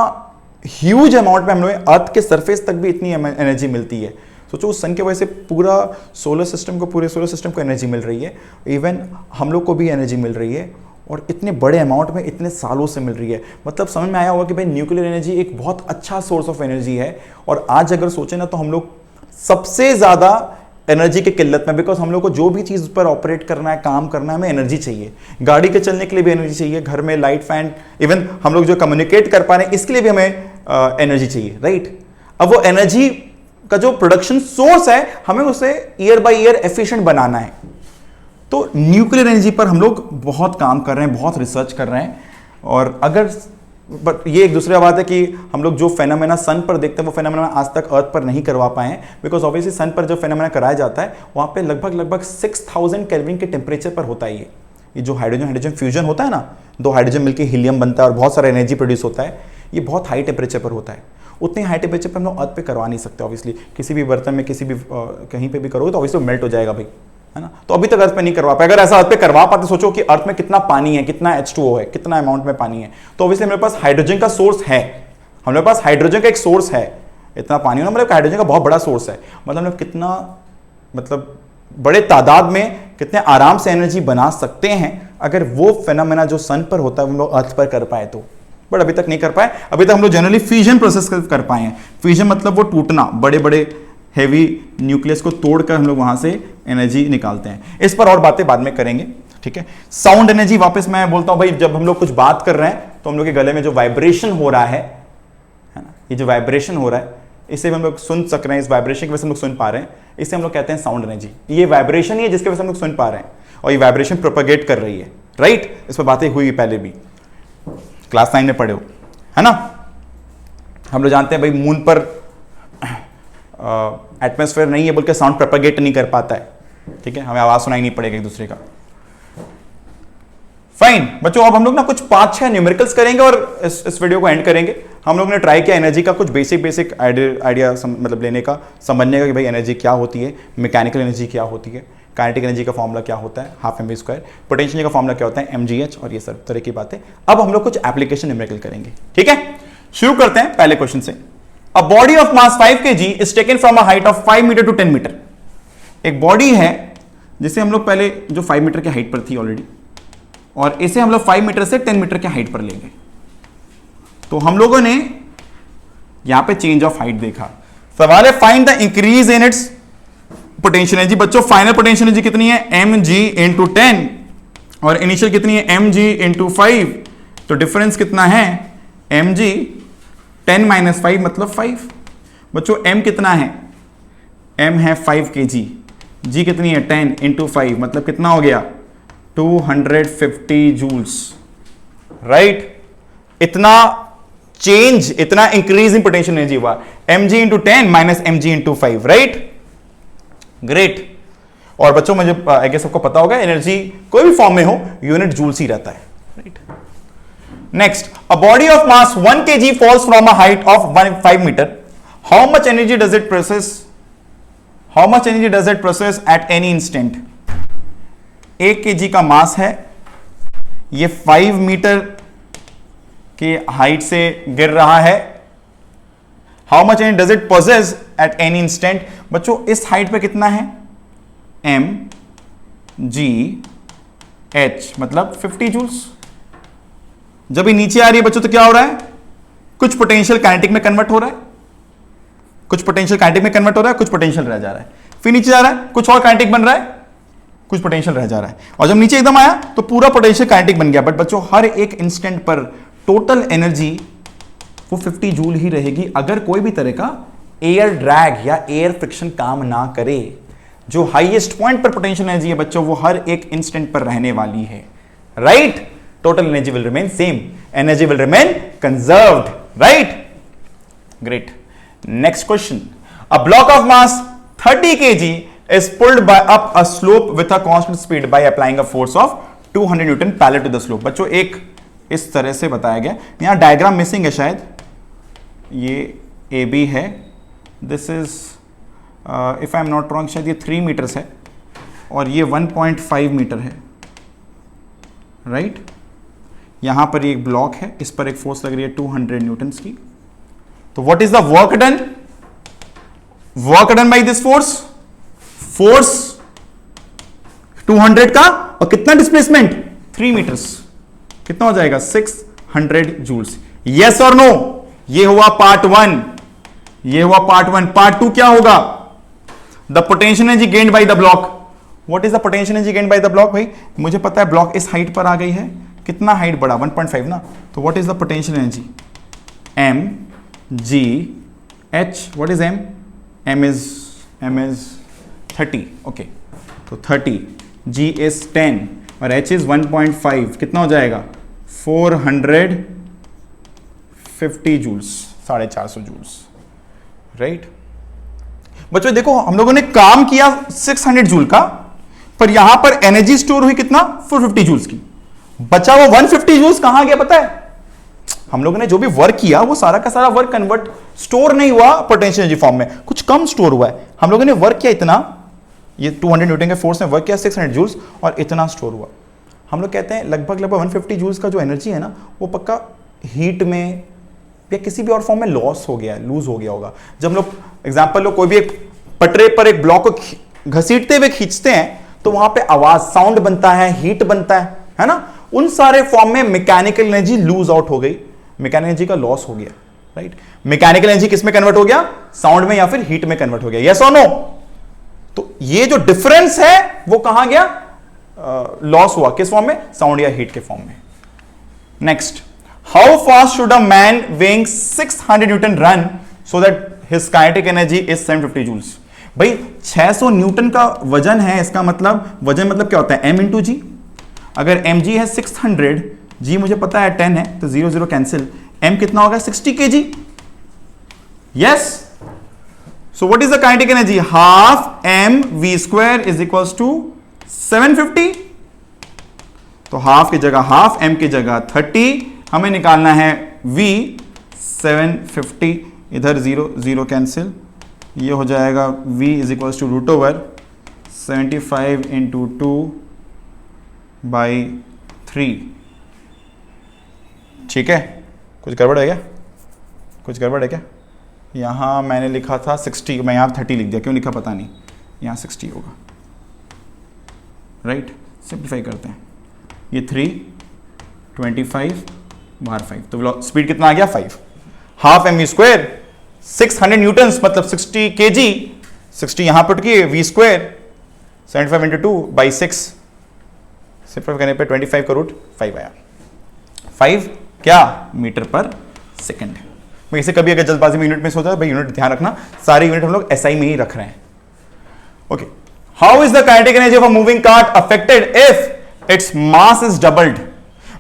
ह्यूज अमाउंट में हम लोग अर्थ के सरफेस तक भी इतनी एनर्जी मिलती है। सोचो उस सन की वजह से पूरे सोलर सिस्टम को एनर्जी मिल रही है, इवन हम लोग को भी एनर्जी मिल रही है, और इतने बड़े अमाउंट में इतने सालों से मिल रही है। मतलब समझ में आया होगा कि भाई न्यूक्लियर एनर्जी एक बहुत अच्छा सोर्स ऑफ एनर्जी है। और आज अगर सोचें ना तो हम लोग सबसे ज्यादा एनर्जी की किल्लत में, बिकॉज हम लोग को जो भी चीज पर ऑपरेट करना है, काम करना है, हमें एनर्जी चाहिए। गाड़ी के चलने के लिए भी एनर्जी चाहिए, घर में लाइट फैन, इवन हम लोग जो कम्युनिकेट कर पा रहे हैं इसके लिए भी हमें एनर्जी चाहिए, राइट। अब वो एनर्जी का जो प्रोडक्शन सोर्स है हमें उसे ईयर बाय ईयर एफिशिएंट बनाना है। तो न्यूक्लियर एनर्जी पर हम लोग बहुत काम कर रहे हैं, बहुत रिसर्च कर रहे हैं। और अगर बट ये एक दूसरी बात है कि हम लोग जो फेनोमेना सन पर देखते हैं वो फेनोमेना आज तक अर्थ पर नहीं करवा पाए हैं, बिकॉज ऑब्वियसली सन पर जो फेनोमेना कराया जाता है वहाँ पे लगभग 6000 केल्विन के टेम्परेचर पर होता है। ये जो हाइड्रोजन हाइड्रोजन फ्यूजन होता है ना, दो हाइड्रोजन मिलकर हीलियम बनता है और बहुत सारा एनर्जी प्रोड्यूस होता है, ये बहुत हाई टेम्परेचर पर होता है। उतने हाई टेम्परेचर पर हम लोग अर्थ पे करवा नहीं सकते। ऑब्वियसली किसी भी बर्तन में किसी भी कहीं पे भी करोगे तो ऑब्वियसली मेल्ट हो जाएगा भाई, है ना। तो अभी तक अर्थ पे नहीं करवा पाए। अगर ऐसा अर्थ पे करवा पाते, सोचो कि अर्थ में कितना पानी है, कितना H2O है, कितना अमाउंट में पानी है। तो ऑब्वियसली मेरे पास हाइड्रोजन का सोर्स है, हमारे पास हाइड्रोजन का एक सोर्स है। इतना पानी होना मतलब हाइड्रोजन का बहुत बड़ा सोर्स है। मतलब हम कितना, मतलब बड़े तादाद में कितने आराम से एनर्जी बना सकते हैं अगर वो फेनोमेना जो सन पर होता है हम लोग अर्थ पर कर पाए तो। बट अभी तक नहीं कर पाए। अभी तक हम लोग जनरली फ्यूजन प्रोसेस कर पाए हैं। फ्यूजन मतलब वो टूटना, बड़े बड़े हैवी न्यूक्लियस को तोड़कर हम लोग वहां से एनर्जी निकालते हैं। इस पर और बातें बाद में करेंगे। ठीक है। साउंड एनर्जी वापस मैं बोलता हूं भाई, जब हम लोग कुछ बात कर रहे हैं तो हम लोग के गले में जो वाइब्रेशन हो रहा है ना, ये जो वाइब्रेशन हो रहा है इससे हम लोग सुन सक रहे हैं, इस वाइब्रेशन की वजह से हम लोग सुन पा रहे हैं, इसे हम लोग कहते हैं साउंड एनर्जी। ये वाइब्रेशन ही है जिसकी वजह से हम लोग सुन पा रहे हैं, और ये वाइब्रेशन प्रोपेगेट कर रही है, राइट। इस पर बातें हुई पहले भी, क्लास 9 में पढ़े हो, है ना। हम लोग जानते हैं भाई मून पर एटमॉस्फेयर नहीं है बोल के साउंड प्रोपेगेट नहीं कर पाता है, ठीक है, हमें आवाज सुनाई नहीं पड़ेगा एक दूसरे का। फाइन बच्चों, अब हम लोग ना कुछ 5-6 न्यूमेरिकल्स करेंगे और इस वीडियो को एंड करेंगे। हम लोग ने ट्राई किया एनर्जी का कुछ बेसिक आइडिया मतलब लेने का, समझने का कि भाई एनर्जी क्या होती है, मैकेनिकल एनर्जी क्या होती है, काइनेटिक एनर्जी का फॉर्मूला क्या होता है, हाफ mv स्क्वायर, पोटेंशियल का फॉर्मूला क्या होता है mgh, और ये सब तरह की बातें। अब हम लोग कुछ एप्लीकेशन न्यूमेरिकल करेंगे, ठीक है। शुरू करते हैं पहले क्वेश्चन से। A body of mass 5 kg is taken from a height of 5 metre to 10 metre. एक बॉडी है जिसे हम लोग पहले जो 5 मीटर की हाइट पर थी ऑलरेडी, और इसे हम लोग 5 मीटर से 10 मीटर की हाइट पर लेंगे। तो हम लोगों ने यहां पे चेंज ऑफ हाइट देखा। सवाल है find the increase in its potential energy. बच्चों फाइनल पोटेंशियल एनर्जी कितनी है, mg इंटू 10, और इनिशियल कितनी है, mg इंटू 5। तो डिफरेंस कितना है, mg 10 माइनस 5 मतलब 5। बच्चों m कितना है, m है 5 kg, g कितनी है 10 इंटू 5 मतलब कितना हो गया 250 जूल्स, राइट। इतना चेंज, इतना इंक्रीज इन पोटेंशियल एनर्जी हुआ, mg into 10 minus mg into 5, right, great. और बच्चों मुझे आई गेस सबको पता होगा एनर्जी कोई भी फॉर्म में हो यूनिट जूल्स ही रहता है, right. Next, a body of mass 1 kg falls from a height of 5 metre, how much energy does it process at any instant. 1 kg का मास है, ये 5 मीटर की हाइट से गिर रहा है, how much energy does it possess at any instant. बच्चों इस हाइट पे कितना है, m g h मतलब 50 जूल्स। जब ये नीचे आ रही है बच्चों तो क्या हो रहा है, कुछ पोटेंशियल काइनेटिक में कन्वर्ट हो रहा है, कुछ पोटेंशियल काइनेटिक में कन्वर्ट हो रहा है, कुछ पोटेंशियल रह जा रहा है, फिर नीचे जा रहा है, कुछ और काइनेटिक बन रहा है, कुछ पोटेंशियल रह जा रहा है, और जब नीचे एकदम आया तो पूरा पोटेंशियल काइनेटिक बन गया। बट बच्चों हर एक इंस्टेंट पर टोटल एनर्जी वो 50 जूल ही रहेगी अगर कोई भी तरह का एयर ड्रैग या एयर फ्रिक्शन काम ना करे। जो हाईएस्ट पॉइंट पर पोटेंशियल एनर्जी है बच्चों वो हर एक इंस्टेंट पर रहने वाली है, right. Total energy will remain same, energy will remain conserved, right, great. Next question, a block of mass 30 kg is pulled by up a slope with a constant speed by applying a force of 200 Newton parallel to the slope। बच्चों एक इस तरह से बताया गया, यहां diagram missing है शायद, ये AB है, this is if I am not wrong शायद ये 3 मीटर्स है और ये 1.5 मीटर है, राइट। यहां पर एक ब्लॉक है, इस पर एक फोर्स लग रही है 200 न्यूटन की। तो what is the work done by this force 200 का, और कितना डिस्प्लेसमेंट 3 मीटर्स, कितना हो जाएगा 600 जूल्स। यस और नो, ये हुआ पार्ट 1, ये हुआ पार्ट 1। पार्ट 2 क्या होगा, the potential energy gained by the block. What is the potential energy gained by the block. भाई मुझे पता है ब्लॉक इस हाइट पर आ गई है, कितना हाइट बढ़ा 1.5 ना, तो what is the potential energy m g h। What is m is 30, okay, तो 30, g is 10 और h is 1.5, कितना हो जाएगा 450 जूल्स, 450 जूल्स, राइट। बच्चों देखो हम लोगों ने काम किया 600 जूल का, पर यहां पर एनर्जी स्टोर हुई कितना 450 जूल्स की, बचा वो 150 जूल्स कहां गया पता है। हम लोगों ने जो भी वर्क किया वो सारा का सारा वर्क कन्वर्ट स्टोर नहीं हुआ पोटेंशियल एनर्जी फॉर्म में, कुछ कम स्टोर हुआ है। हम लोगों ने वर्क किया इतना, ये 200 न्यूटन के फोर्स ने वर्क किया 600 जूल्स और इतना स्टोर हुआ। हम लोग कहते हैं लगभग 150 जूल्स का जो एनर्जी है ना वो पक्का हीट में या किसी भी और फॉर्म में लॉस हो गया, लूज हो गया होगा। जब हम लोग एग्जांपल लो, कोई भी एक पटरे पर एक ब्लॉक को घसीटते हुए खींचते हैं तो वहां पे आवाज, साउंड बनता है, हीट बनता है ना। उन सारे फॉर्म में मैकेनिकल एनर्जी लूज आउट हो गई, मैकेनिकल एनर्जी का लॉस हो गया, राइट। मैकेनिकल एनर्जी किस में कन्वर्ट हो गया, साउंड में या फिर हीट में कन्वर्ट हो गया, यस और नो। तो ये जो डिफरेंस है वो कहां गया, लॉस हुआ, किस फॉर्म में, साउंड या हीट के फॉर्म में। Next, how fast should a man weighing 600 newton run so that his kinetic energy is 750 joules. भाई 600 न्यूटन का वजन है, इसका मतलब वजन मतलब क्या होता है, m इंटू जी। अगर mg है 600, g मुझे पता है 10 है, तो 0 0 कैंसिल, m कितना होगा 60 kg। Yes, so what is the kinetic energy? Half mv square is equals to 750। तो हाफ की जगह हाफ, m की जगह 30, हमें निकालना है v 750, इधर 0 0 कैंसिल, ये हो जाएगा v is equals to root over 75 into 2/3। ठीक है, कुछ गड़बड़ है क्या, कुछ गड़बड़ है क्या? यहाँ मैंने लिखा था 60, मैं यहाँ 30 लिख दिया, क्यों लिखा पता नहीं, यहाँ 60 होगा, राइट। सिंप्लीफाई करते हैं, ये 3 25 बाहर 5, तो स्पीड कितना आ गया 5। Half M we square 600 newtons मतलब 60 kg, 60 यहाँ पुट किए, वी स्क्वायर 75 इंटू 2/6, सिंप्लीफाई करने पे 25 का रूट 5 आया। 5 क्या मीटर पर सेकेंड है। इसे कभी अगर जल्दबाजी में यूनिट में सोचा, भाई यूनिट ध्यान रखना, सारे यूनिट हम लोग एसआई में ही रख रहे हैं। Okay, how is the kinetic energy of a moving cart affected if its mass is doubled.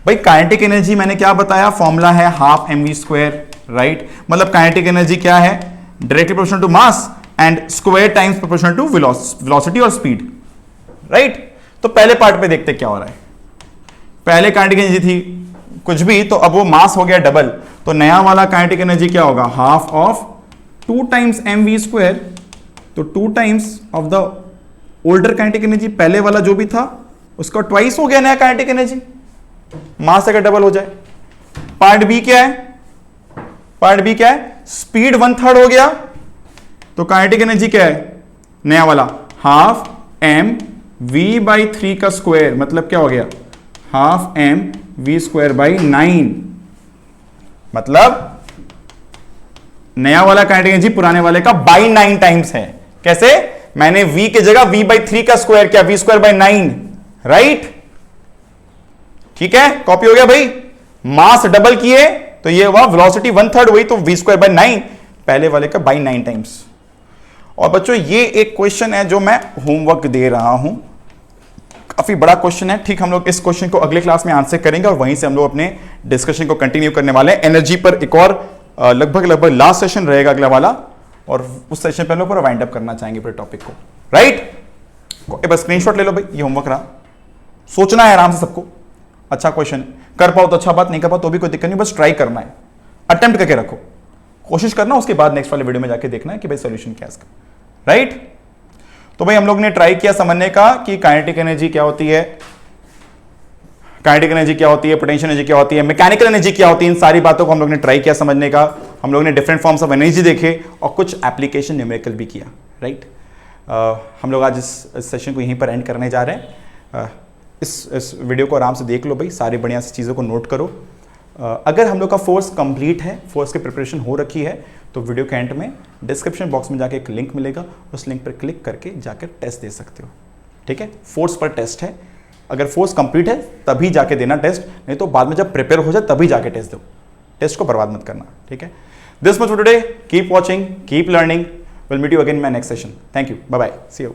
भाई काइनेटिक एनर्जी मैंने क्या बताया, फॉर्मूला है half M we square, right. मतलब काइनेटिक एनर्जी क्या है, directly proportional to mass and square times proportional to velocity और speed, right. तो पहले पार्ट पे देखते क्या हो रहा है। पहले काइनेटिक एनर्जी थी कुछ भी, तो अब वो मास हो गया डबल, तो नया वाला काइनेटिक एनर्जी क्या होगा, half of 2 times M we square, तो 2 times of the older kinetic energy, पहले वाला जो भी था उसका ट्वाइस हो गया नया काइनेटिक एनर्जी, मास अगर डबल हो जाए। पार्ट बी क्या है, पार्ट बी क्या है, स्पीड 1/3 हो गया, तो काइनेटिक एनर्जी क्या है नया वाला, हाफ एम वी बाई 3 का स्क्वायर, मतलब क्या हो गया, half M we square by 9। मतलब नया वाला काइनेटिक एनर्जी पुराने वाले का बाई 9 टाइम्स है। कैसे, मैंने v की जगह v बाई 3 का स्क्वायर किया, v स्क्वायर बाई 9, राइट। ठीक है, कॉपी हो गया भाई। मास डबल किए तो ये हुआ, वेलोसिटी 1/3 हुई तो v स्क्वायर बाई 9, पहले वाले का बाई 9 टाइम्स। और बच्चों ये एक क्वेश्चन है जो मैं होमवर्क दे रहा हूं, काफी बड़ा क्वेश्चन है। ठीक, हम लोग इस क्वेश्चन को अगले क्लास में आंसर करेंगे और वहीं से हम लोग अपने डिस्कशन को कंटिन्यू करने वाले हैं। एनर्जी पर एक और लगभग लास्ट सेशन रहेगा अगला वाला, और उस सेशन पर हम लोग पूरा वाइंड अप करना चाहेंगे पूरे टॉपिक को, राइट। बस स्क्रीनशॉट ले लो भाई, ये होमवर्क रहा, सोचना है आराम से सबको। अच्छा क्वेश्चन, कर पाओ तो अच्छा बात, नहीं कर पाओ तो भी कोई दिक्कत नहीं, बस ट्राई करना है, अटेम्प्ट करके रखो, कोशिश करना, उसके बाद नेक्स्ट वाले वीडियो में जाके देखना है कि भाई सोल्यूशन क्या है इसका, राइट। तो भाई हम लोग ने ट्राई किया समझने का कि काइनेटिक एनर्जी क्या होती है, काइनेटिक एनर्जी क्या होती है, पोटेंशियल एनर्जी क्या होती है, मैकेनिकल एनर्जी क्या होती है, इन सारी बातों को हम लोग ने ट्राई किया समझने का। हम लोग ने डिफरेंट फॉर्म्स ऑफ एनर्जी देखे और कुछ एप्लीकेशन न्यूमेरिकल भी किया, राइट। हम लोग आज इस सेशन को यहीं पर एंड करने जा रहे हैं। इस वीडियो को आराम से देख लो भाई, सारी बढ़िया सी चीज़ों को नोट करो। अगर हम लोग का फोर्स कंप्लीट है, फोर्स की प्रिपरेशन हो रखी है, तो वीडियो के एंड में डिस्क्रिप्शन बॉक्स में जाके एक लिंक मिलेगा, उस लिंक पर क्लिक करके जाकर टेस्ट दे सकते हो। ठीक है, फोर्स पर टेस्ट है, अगर फोर्स कंप्लीट है तभी जाके देना टेस्ट, नहीं तो बाद में जब प्रिपेयर हो जाए तभी जाके टेस्ट दो, टेस्ट को बर्बाद मत करना। ठीक है, this much for today, keep watching, keep learning, will meet you again in my next session. Thank you, bye bye, see you.